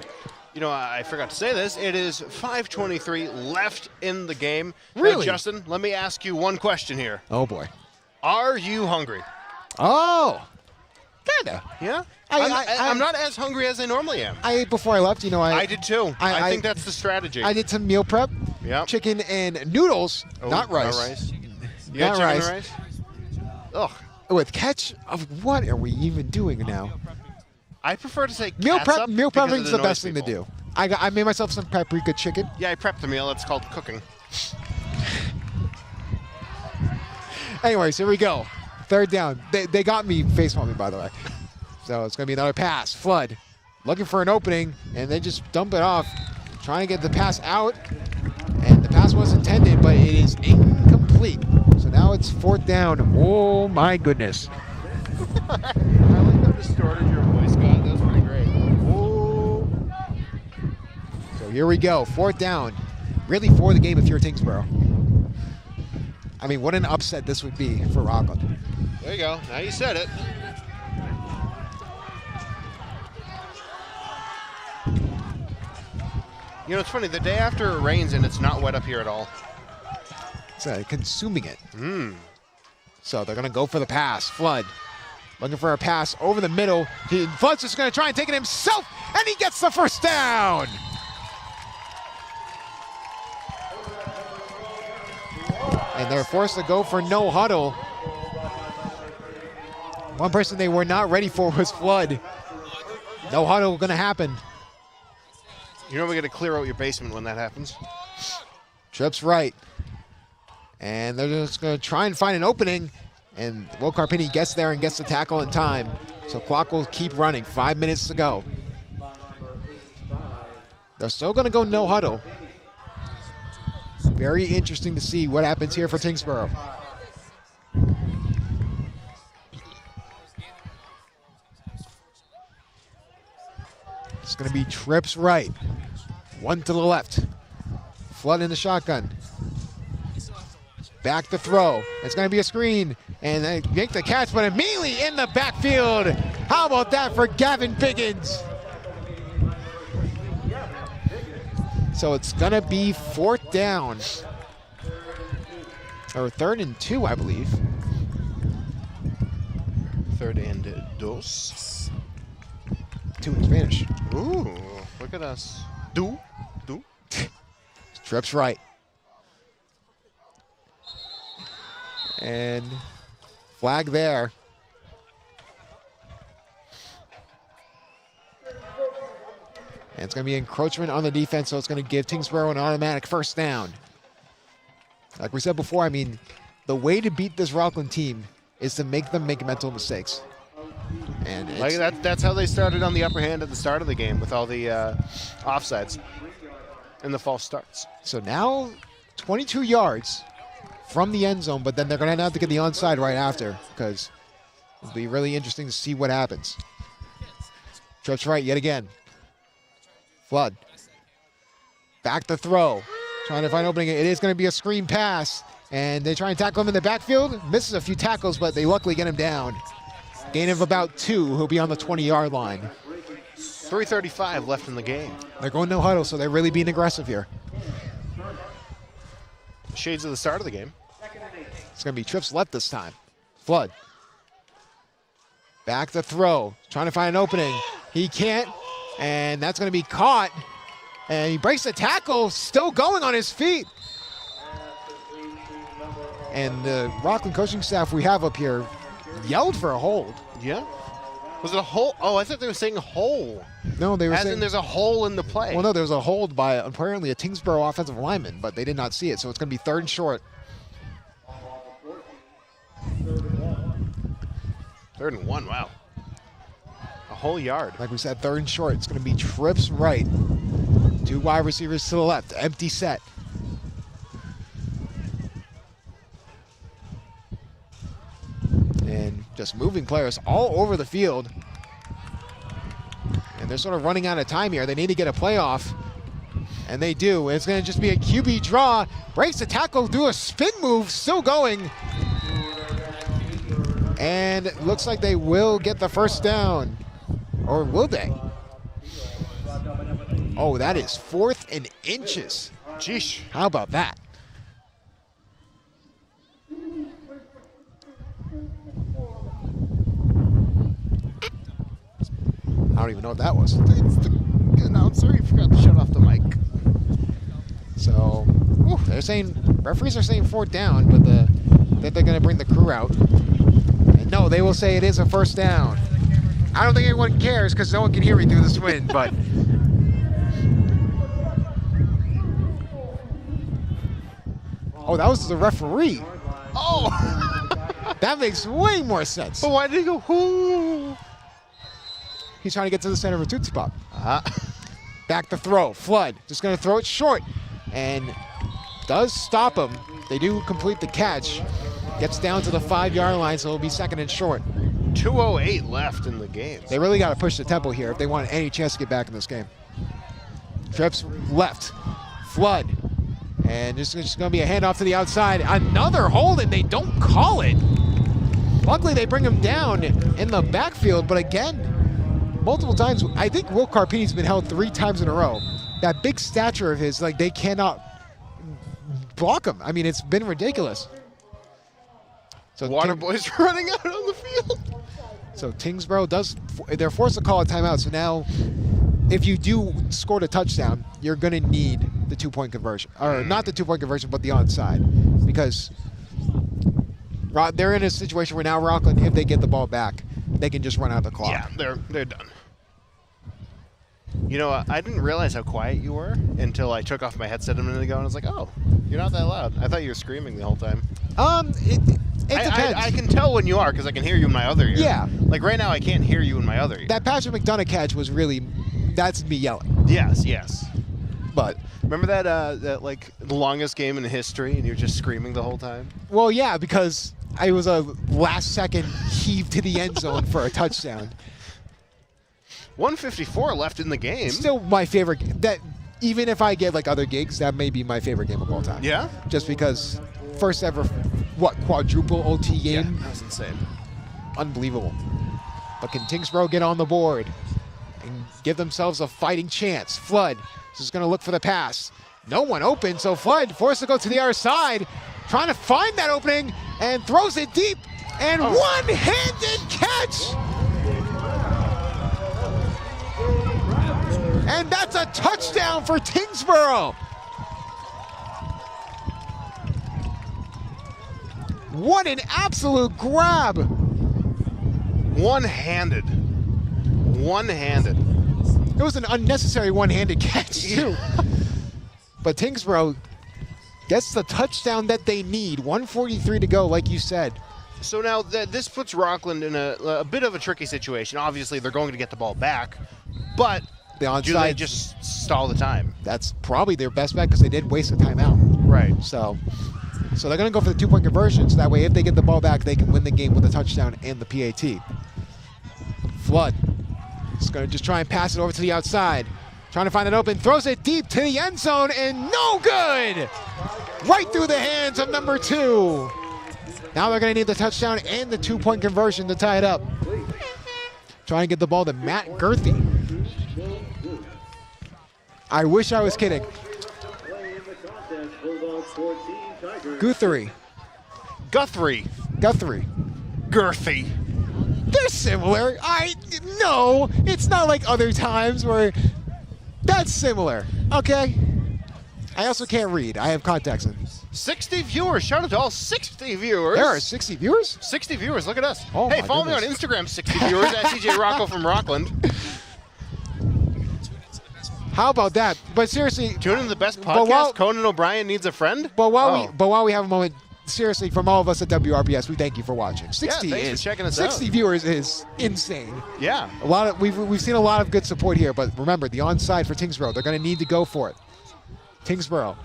Speaker 2: You know, I forgot to say this. It is 5:23 left in the game.
Speaker 1: Really?
Speaker 2: Now, Justin, let me ask you one question here.
Speaker 1: Oh, boy.
Speaker 2: Are you hungry?
Speaker 1: Oh, kind of.
Speaker 2: Yeah?
Speaker 1: I'm
Speaker 2: I'm not as hungry as I normally am.
Speaker 1: I ate before I left. You know,
Speaker 2: I did too. I think that's the strategy.
Speaker 1: I did some meal prep.
Speaker 2: Yeah.
Speaker 1: Chicken and noodles, not rice.
Speaker 2: Not rice. You
Speaker 1: Not
Speaker 2: got chicken
Speaker 1: rice.
Speaker 2: and rice? Ugh.
Speaker 1: With catch of what are we even doing now?
Speaker 2: I prefer to say
Speaker 1: Meal
Speaker 2: catsup
Speaker 1: prepping is
Speaker 2: because
Speaker 1: the
Speaker 2: it
Speaker 1: best
Speaker 2: annoys
Speaker 1: thing to
Speaker 2: people.
Speaker 1: do. I made myself some paprika chicken.
Speaker 2: Yeah, I prepped the meal. It's called cooking.
Speaker 1: Anyways, here we go. Third down. They got me face palming, by the way. So it's going to be another pass. Flood looking for an opening, and they just dump it off, trying to get the pass out. And the pass was intended, but it is incomplete. So now it's fourth down. Oh, my goodness.
Speaker 2: I like how distorted your voice got. That was pretty great.
Speaker 1: Oh. So here we go. Fourth down. Really for the game if you're Tyngsborough. I mean, what an upset this would be for Rockland.
Speaker 2: There you go. Now you said it. You know, it's funny. The day after it rains and it's not wet up here at all.
Speaker 1: It's consuming it. So they're going to go for the pass. Flood looking for a pass over the middle. Flood's just going to try and take it himself, and he gets the first down. And they're forced to go for no huddle. One person they were not ready for was Flood. No huddle going to happen.
Speaker 2: You know we got to clear out your basement when that happens.
Speaker 1: Trips right. And they're just going to try and find an opening. And Will Carpini gets there and gets the tackle in time. So clock will keep running. 5 minutes to go. They're still going to go no huddle. Very interesting to see what happens here for Tyngsborough. It's going to be trips right. One to the left. Flood in the shotgun. Back to throw. It's going to be a screen. And they make the catch, but immediately in the backfield. How about that for Gavin Biggins? So it's going to be 4th down. Or 3rd and 2, I believe.
Speaker 2: 3rd and dos.
Speaker 1: 2 in Spanish.
Speaker 2: Ooh, look at us. Do.
Speaker 1: Trips right. And flag there. And it's going to be encroachment on the defense, so it's going to give Tyngsborough an automatic first down. Like we said before, I mean, the way to beat this Rockland team is to make them make mental mistakes. And
Speaker 2: Like that's how they started on the upper hand at the start of the game with all the offsides and the false starts.
Speaker 1: So now 22 yards from the end zone, but then they're going to have to get the onside right after because it'll be really interesting to see what happens. Trips right yet again. Flood. Back to throw. Trying to find opening. It is going to be a screen pass. And they try and tackle him in the backfield. Misses a few tackles, but they luckily get him down. Gain of about 2. He'll be on the 20-yard line.
Speaker 2: 3:35 left in the game.
Speaker 1: They're going no huddle, so they're really being aggressive here.
Speaker 2: Shades of the start of the game.
Speaker 1: It's going to be trips left this time. Flood. Back to throw. Trying to find an opening. He can't. And that's going to be caught. And he breaks the tackle. Still going on his feet. And the Rockland coaching staff we have up here yelled for a hold.
Speaker 2: Yeah. Was it a hole? Oh, I thought they were saying hole.
Speaker 1: No, they were
Speaker 2: As
Speaker 1: saying...
Speaker 2: in there's a hole in the play.
Speaker 1: Well, no, there was a hold by apparently a Tyngsborough offensive lineman, but they did not see it, so it's going to be 3rd and short.
Speaker 2: 3rd and 1, wow. A whole yard.
Speaker 1: Like we said, 3rd and short. It's going to be trips right. 2 wide receivers to the left. Empty set. And just moving players all over the field. And they're sort of running out of time here. They need to get a playoff. And they do. It's going to just be a QB draw. Breaks the tackle, do a spin move, still going. And it looks like they will get the first down. Or will they? Oh, that is 4th and inches.
Speaker 2: Jeesh.
Speaker 1: How about that? I don't even know what that was.
Speaker 2: It's the announcer. He forgot to shut off the mic.
Speaker 1: So, they're saying, referees are saying 4th down, but that they're going to bring the crew out. And no, they will say it is a first down. I don't think anyone cares because no one can hear me through this wind, but. Oh, that was the referee.
Speaker 2: Oh!
Speaker 1: That makes way more sense.
Speaker 2: But why did he go, whoo?
Speaker 1: He's trying to get to the center of a Tootsie Pop.
Speaker 2: Uh-huh.
Speaker 1: Back to throw. Flood just going to throw it short. And does stop him. They do complete the catch. Gets down to the 5-yard line, so it'll be 2nd and short.
Speaker 2: 2:08 left in the game.
Speaker 1: They really got to push the tempo here if they want any chance to get back in this game. Trips left. Flood And it's just going to be a handoff to the outside. Another hold, and they don't call it. Luckily, they bring him down in the backfield, but again, multiple times. I think Will Carpini's been held 3 times in a row. That big stature of his, like, they cannot block him. I mean, it's been ridiculous. So
Speaker 2: Waterboy's running out on the field.
Speaker 1: So Tyngsborough they're forced to call a timeout. So now, if you do score the touchdown, you're going to need the 2-point conversion. Or not the 2-point conversion, but the onside. Because they're in a situation where now Rockland, if they get the ball back, they can just run out the clock.
Speaker 2: Yeah, they're done. You know, I didn't realize how quiet you were until I took off my headset a minute ago, and I was like, oh, you're not that loud. I thought you were screaming the whole time.
Speaker 1: It depends.
Speaker 2: I can tell when you are because I can hear you in my other ear.
Speaker 1: Yeah.
Speaker 2: Like right now, I can't hear you in my other ear.
Speaker 1: That Patrick McDonough catch was really, that's me yelling.
Speaker 2: Yes.
Speaker 1: But
Speaker 2: remember that like the longest game in history, and you're just screaming the whole time?
Speaker 1: well, yeah, because I was a last-second heave to the end zone for a touchdown.
Speaker 2: 1:54 left in the game.
Speaker 1: Still my favorite. That even if I get like other gigs, that may be my favorite game of all time.
Speaker 2: Yeah?
Speaker 1: Just because first ever, quadruple OT
Speaker 2: Yeah,
Speaker 1: game?
Speaker 2: that was insane.
Speaker 1: Unbelievable. But can Tyngsborough get on the board and give themselves a fighting chance? Flood is just going to look for the pass. No one open, so Flood forced to go to the other side, trying to find that opening and throws it deep. And one-handed catch. And that's a touchdown for Tyngsborough. What an absolute grab.
Speaker 2: One-handed.
Speaker 1: It was an unnecessary one-handed catch, too. But Tyngsborough gets the touchdown that they need. 1:43 to go, like you said.
Speaker 2: So now this puts Rockland in a bit of a tricky situation. Obviously, they're going to get the ball back, but
Speaker 1: The onside,
Speaker 2: do they just stall the time?
Speaker 1: That's probably their best bet because they did waste a timeout.
Speaker 2: Right.
Speaker 1: So they're going to go for the 2-point conversion. So that way, if they get the ball back, they can win the game with a touchdown and the PAT. Flood is going to just try and pass it over to the outside. Trying to find it open. Throws it deep to the end zone and no good! Right through the hands of number 2. Now they're going to need the touchdown and the 2-point conversion to tie it up. Trying to get the ball to Matt Gerthy. I wish I was kidding. Guthrie.
Speaker 2: Girthy.
Speaker 1: They're similar. No, it's not like other times where that's similar. Okay. I also can't read. I have contacts in.
Speaker 2: 60 viewers. Shout out to all 60 viewers.
Speaker 1: There are 60 viewers?
Speaker 2: 60 viewers. Look at us.
Speaker 1: Oh,
Speaker 2: hey,
Speaker 1: my
Speaker 2: follow
Speaker 1: goodness.
Speaker 2: me on Instagram, 60 viewers, at TJ Rocco from Rockland.
Speaker 1: How about that? But seriously,
Speaker 2: Tune in to the best
Speaker 1: But
Speaker 2: podcast.
Speaker 1: while-
Speaker 2: Conan O'Brien needs a friend.
Speaker 1: but while we have a moment, seriously, from all of us at WRPS, we thank you for watching. 60
Speaker 2: thanks for
Speaker 1: is
Speaker 2: checking us
Speaker 1: 60
Speaker 2: out.
Speaker 1: viewers is insane.
Speaker 2: Yeah.
Speaker 1: A lot of we've seen a lot of good support here, but remember the onside for Tyngsborough. They're going to need to go for it. Tyngsborough,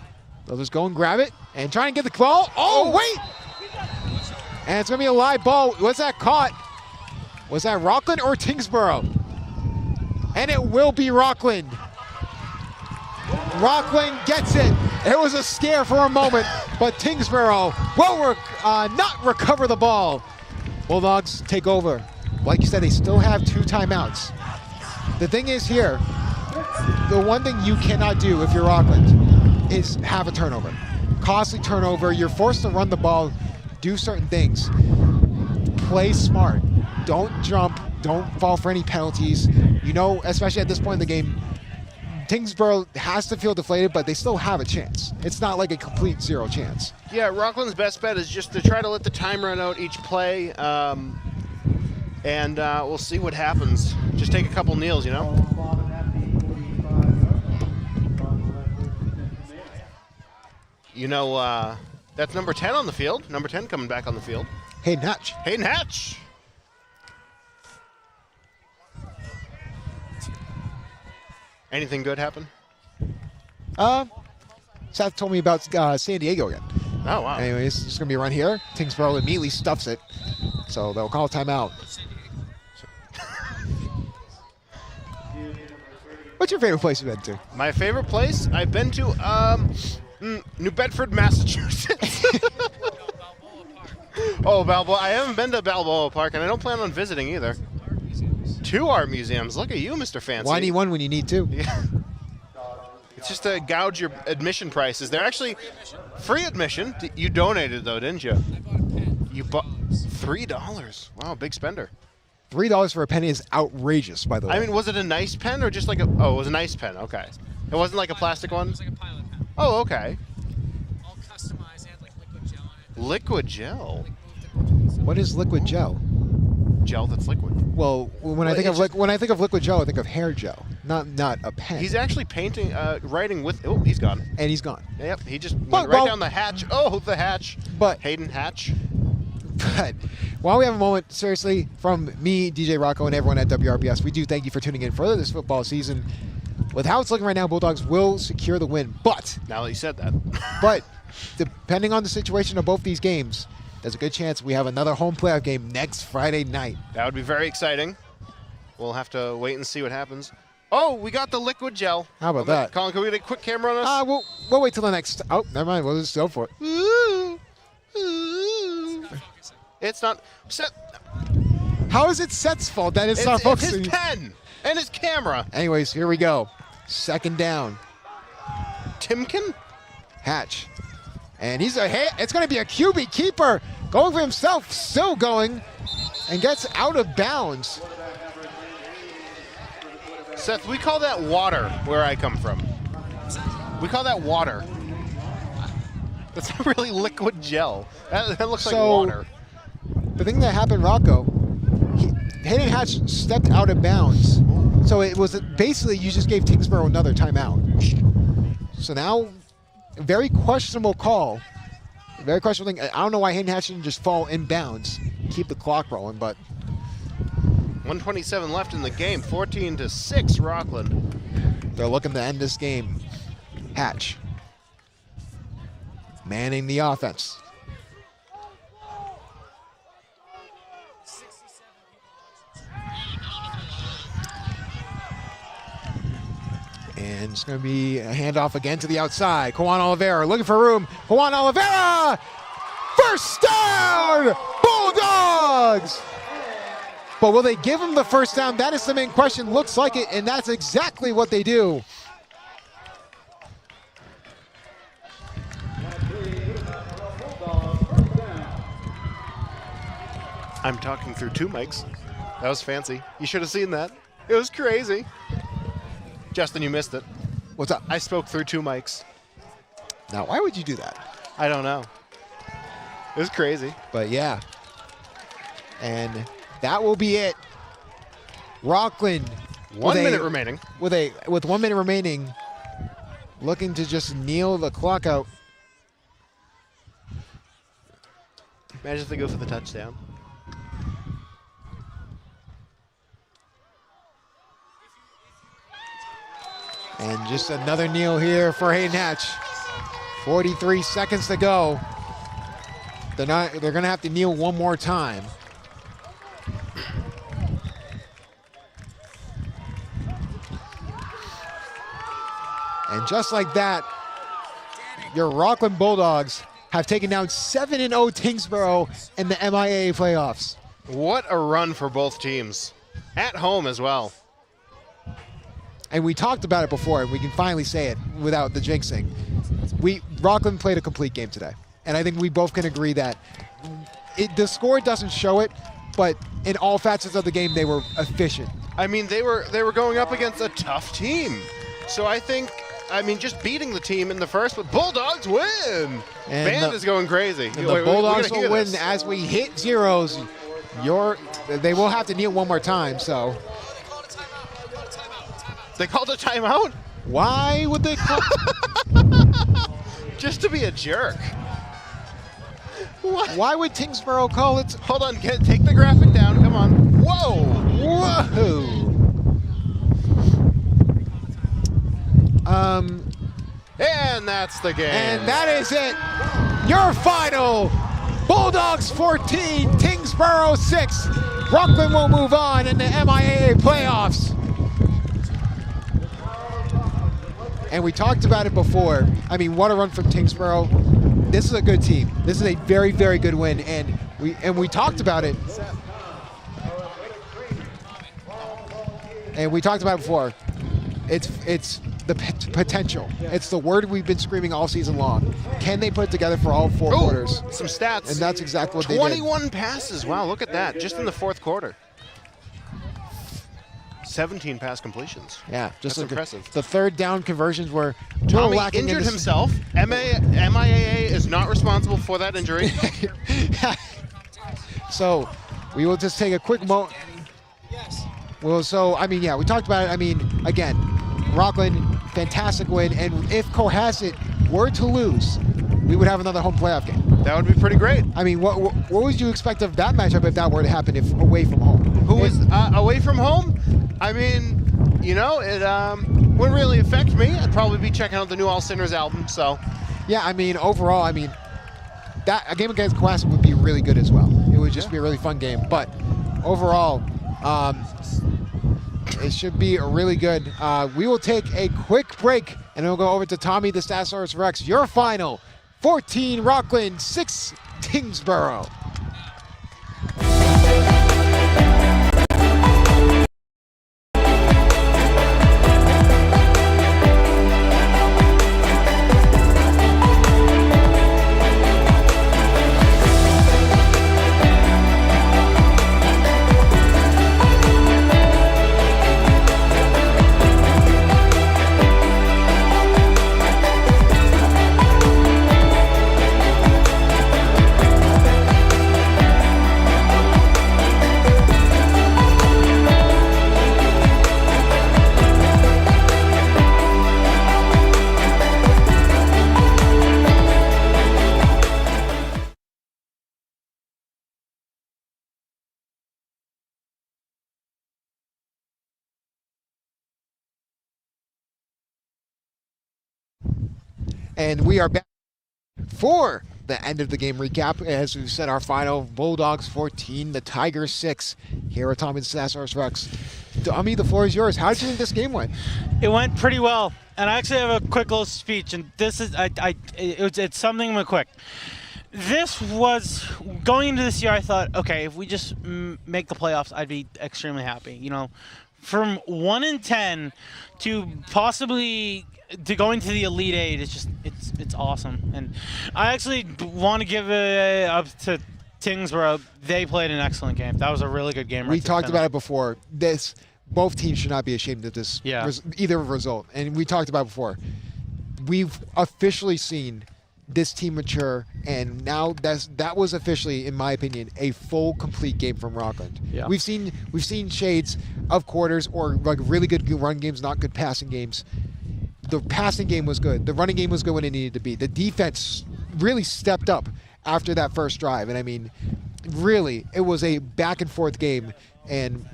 Speaker 1: they'll just go and grab it and try and get the ball. Oh wait! And it's going to be a live ball. Was that caught? Was that Rockland or Tyngsborough? And it will be Rockland. Rockland gets it. It was a scare for a moment, but Tyngsborough will not recover the ball. Bulldogs take over. Like you said, they still have 2 timeouts. The thing is here, the one thing you cannot do if you're Rockland is have a turnover. Costly turnover. You're forced to run the ball, do certain things. Play smart. Don't jump. Don't fall for any penalties. You know, especially at this point in the game, Tyngsborough has to feel deflated, but they still have a chance. It's not like a complete 0 chance.
Speaker 2: Yeah, Rockland's best bet is just to try to let the time run out each play, and we'll see what happens. Just take a couple kneels, you know? You know, that's number 10 on the field. Number 10 coming back on the field.
Speaker 1: Hayden Hatch.
Speaker 2: Hayden Hatch. Anything good happen?
Speaker 1: Seth told me about San Diego again.
Speaker 2: Oh, wow.
Speaker 1: Anyways, it's going to be a run here. Tyngsborough immediately stuffs it, so they'll call a timeout. What's your favorite place you've been to?
Speaker 2: My favorite place I've been to, New Bedford, Massachusetts. Oh, Balboa. I haven't been to Balboa Park, and I don't plan on visiting either. 2 art museums. Look at you, Mr. Fancy.
Speaker 1: Why need one when you need 2?
Speaker 2: Yeah. It's just to gouge your admission prices. They're actually free admission. You donated, though, didn't you? You bought $3. Wow, big spender.
Speaker 1: $3 for a pen is outrageous, by the way.
Speaker 2: I mean, was it a nice pen or just like a... Oh, it was a nice pen. Okay. It wasn't like a plastic one?
Speaker 8: It was like a pilot pen.
Speaker 2: Oh, okay.
Speaker 8: All customized. It had like liquid gel on it.
Speaker 2: Liquid gel?
Speaker 1: What is liquid gel?
Speaker 2: Gel that's liquid.
Speaker 1: Well, when I think of liquid gel, I think of hair gel, not a pen.
Speaker 2: He's actually painting, writing with... Oh, he's gone.
Speaker 1: And he's gone.
Speaker 2: Yep, he just went right down the hatch. Oh, the hatch.
Speaker 1: But
Speaker 2: Hayden Hatch.
Speaker 1: But while we have a moment, seriously, from me, DJ Rocco, and everyone at WRPS, we do thank you for tuning in for this football season. With how it's looking right now, Bulldogs will secure the win. But
Speaker 2: Now that you said that.
Speaker 1: but depending on the situation of both these games, there's a good chance we have another home playoff game next Friday night.
Speaker 2: That would be very exciting. We'll have to wait and see what happens. Oh, we got the liquid gel.
Speaker 1: How about that?
Speaker 2: Colin, can we get a quick camera on us?
Speaker 1: We'll wait till the next. Oh, never mind. We'll just go for it.
Speaker 2: Ooh. Ooh. It's not set.
Speaker 1: How is it Seth's fault that it's not
Speaker 2: It's
Speaker 1: focusing?
Speaker 2: his pen and his camera.
Speaker 1: Anyways, here we go. Second down.
Speaker 2: Timken?
Speaker 1: Hatch. And it's going to be a QB keeper going for himself, still going, and gets out of bounds.
Speaker 2: Seth, we call that water where I come from. We call that water. That's not really liquid gel. That looks like water.
Speaker 1: The thing that happened, Rocco, Hayden Hatch stepped out of bounds. So it was basically you just gave Tyngsborough another timeout. So now, very questionable call. Very questionable thing. I don't know why Hayden Hatch didn't just fall in bounds, keep the clock rolling, but
Speaker 2: 1:27 left in the game. 14-6, Rockland.
Speaker 1: they're looking to end this game. Hatch manning the offense. And it's going to be a handoff again to the outside. Juan Oliveira looking for room. Juan Oliveira! First down! Bulldogs! But will they give him the first down? That is the main question. Looks like it, and that's exactly what they do.
Speaker 2: I'm talking through 2 mics. That was fancy. You should have seen that. It was crazy. Justin, you missed it.
Speaker 1: What's up?
Speaker 2: I spoke through 2 mics.
Speaker 1: Now, why would you do that?
Speaker 2: I don't know. It was crazy.
Speaker 1: But yeah. And that will be it. Rockland.
Speaker 2: 1 minute remaining.
Speaker 1: With 1 minute remaining, looking to just kneel the clock out.
Speaker 2: Imagine if they go for the touchdown.
Speaker 1: And just another kneel here for Hayden Hatch. 43 seconds to go. They're going to have to kneel one more time. And just like that, your Rockland Bulldogs have taken down 7-0 Tyngsborough in the MIAA playoffs.
Speaker 2: What a run for both teams. At home as well.
Speaker 1: And we talked about it before, and we can finally say it without the jinxing. Rockland played a complete game today. And I think we both can agree that the score doesn't show it, but in all facets of the game, they were efficient.
Speaker 2: I mean, they were going up against a tough team. So I think, just beating the team in the first, but Bulldogs win.
Speaker 1: And
Speaker 2: Band is going crazy.
Speaker 1: And the Bulldogs will win as we hit zeros. They will have to kneel one more time, so.
Speaker 2: They called a timeout?
Speaker 1: Why would they call?
Speaker 2: Just to be a jerk. What?
Speaker 1: Why would Tyngsborough call it?
Speaker 2: Hold on, take the graphic down. Come on. Whoa!
Speaker 1: Whoa!
Speaker 2: And that's the game.
Speaker 1: And that is it. Your final. Bulldogs 14, Tyngsborough 6. Rockland will move on in the MIAA playoffs. And we talked about it before. I mean, what a run from Tyngsborough. This is a good team. This is a very, very good win. And we talked about it. And we talked about it before. It's the potential. It's the word we've been screaming all season long. Can they put it together for all 4 quarters?
Speaker 2: Some stats.
Speaker 1: And that's exactly what they did.
Speaker 2: 21 passes. Wow, look at that. Just in the 4th quarter. 17 pass completions.
Speaker 1: Yeah, just
Speaker 2: That's impressive.
Speaker 1: The 3rd down conversions were
Speaker 2: Tommy
Speaker 1: lacking
Speaker 2: injured
Speaker 1: in
Speaker 2: himself. MIAA is not responsible for that injury.
Speaker 1: So we will just take a quick moment. Well, so, I mean, yeah, we talked about it. I mean, again, Rockland, fantastic win. And if Cohasset were to lose, we would have another home playoff game.
Speaker 2: That would be pretty great.
Speaker 1: I mean, what would you expect of that matchup if that were to happen if away from home?
Speaker 2: Who is away from home? I mean, you know, it wouldn't really affect me. I'd probably be checking out the new All Sinners album, so.
Speaker 1: Yeah, I mean, overall, I mean, a game against Cohasset would be really good as well. It would just be a really fun game. But overall, it should be really good. We will take a quick break, and then we'll go over to Tommy the Statosaurus Rex. Your final, 14 Rockland, 6 Tyngsborough. And we are back for the end of the game recap. As we've said, our final, Bulldogs 14, the Tigers 6, here at Tommy the Statosaurus Rex. Tommy, the floor is yours. How did you think this game went?
Speaker 3: It went pretty well. And I actually have a quick little speech, and this is, it's something real quick. This was, going into this year, I thought, okay, if we just make the playoffs, I'd be extremely happy. You know, from 1-10 to possibly to going to the Elite Eight, it's awesome. And I actually want to give it up to Tyngsborough. They played an excellent game. That was a really good game.
Speaker 1: We talked about it before. Both teams should not be ashamed of this either result. And we talked about it before. We've officially seen this team mature, and now that was officially, in my opinion, a full, complete game from Rockland.
Speaker 3: Yeah.
Speaker 1: We've seen shades of quarters or like really good run games, not good passing games. The passing game was good. The running game was good when it needed to be. The defense really stepped up after that first drive. And I mean, really, it was a back and forth game. And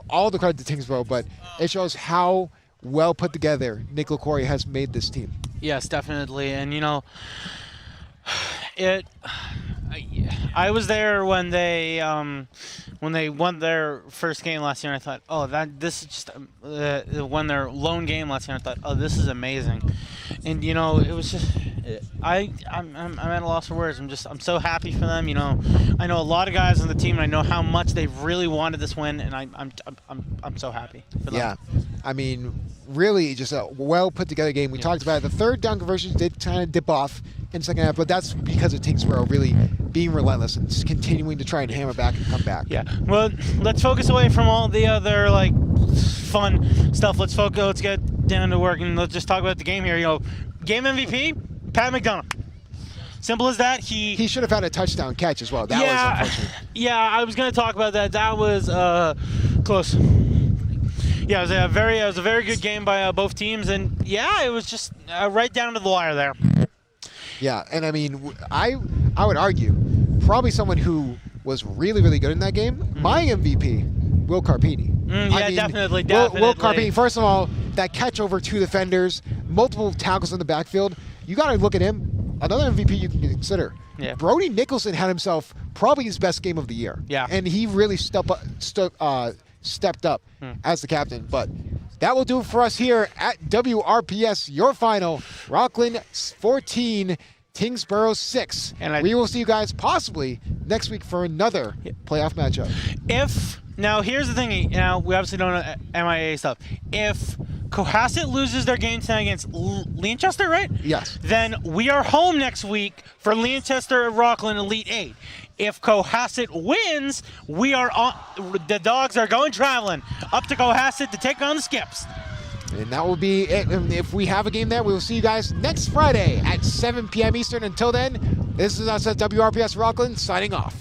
Speaker 1: all the credit to Tyngsborough, but it shows how well put together Nick LaCory has made this team.
Speaker 3: Yes, definitely. And you know, I was there when they won their first game last year, and I thought, oh, this is just won their lone game last year. And I thought, oh, this is amazing. And you know, it was just I'm at a loss for words. I'm so happy for them. You know, I know a lot of guys on the team, and I know how much they've really wanted this win, and I'm so happy for them.
Speaker 1: Yeah, I mean, really, just a well put together game. We talked about it. The third down conversions did kind of dip off in the second half, but that's because of Tyngsborough really being relentless and just continuing to try and hammer back and come back.
Speaker 3: Yeah. Well, let's focus away from all the other like fun stuff. Let's focus. Let's get down to work, and let's just talk about the game here. You know, game MVP, Pat McDonough. Simple as that. He
Speaker 1: should have had a touchdown catch as well. That was unfortunate.
Speaker 3: Yeah, I was going to talk about that. That was close. Yeah, it was a very good game by both teams, and yeah, it was just right down to the wire there.
Speaker 1: Yeah, and I mean, I would argue probably someone who was really, really good in that game, my MVP, Will Carpini.
Speaker 3: Yeah, definitely.
Speaker 1: Will Carpini, first of all, that catch over 2 defenders, multiple tackles in the backfield, you got to look at him. Another MVP you can consider.
Speaker 3: Yeah.
Speaker 1: Brody Nicholson had himself probably his best game of the year.
Speaker 3: Yeah.
Speaker 1: And he really stepped up as the captain. But that will do it for us here at WRPS, your final. Rockland 14, Tyngsborough 6. And we will see you guys possibly next week for another playoff matchup.
Speaker 3: Now here's the thing, we obviously don't know MIA stuff. If Cohasset loses their game tonight against Lancaster, right?
Speaker 1: Yes.
Speaker 3: Then we are home next week for Lancaster Rockland Elite 8. If Cohasset wins, the Dogs are going traveling up to Cohasset to take on the Skips.
Speaker 1: And that will be it. And if we have a game there, we will see you guys next Friday at 7 p.m. Eastern. Until then, this is us at WRPS Rockland signing off.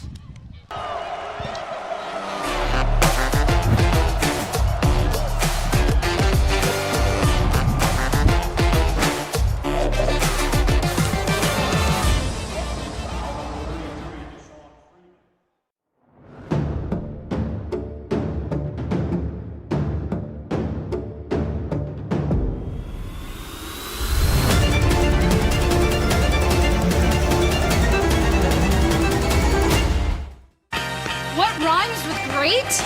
Speaker 5: What rhymes with great?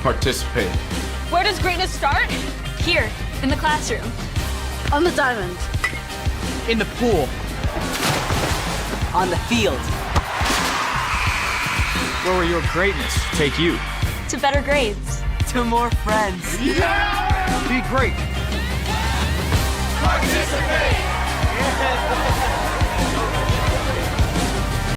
Speaker 4: Participate.
Speaker 5: Where does greatness start? Here, in the classroom.
Speaker 6: On the diamond.
Speaker 7: In the pool. On the field. Where will your greatness take you?
Speaker 5: To better grades.
Speaker 7: To more friends.
Speaker 4: Yeah!
Speaker 7: Be great.
Speaker 4: Participate!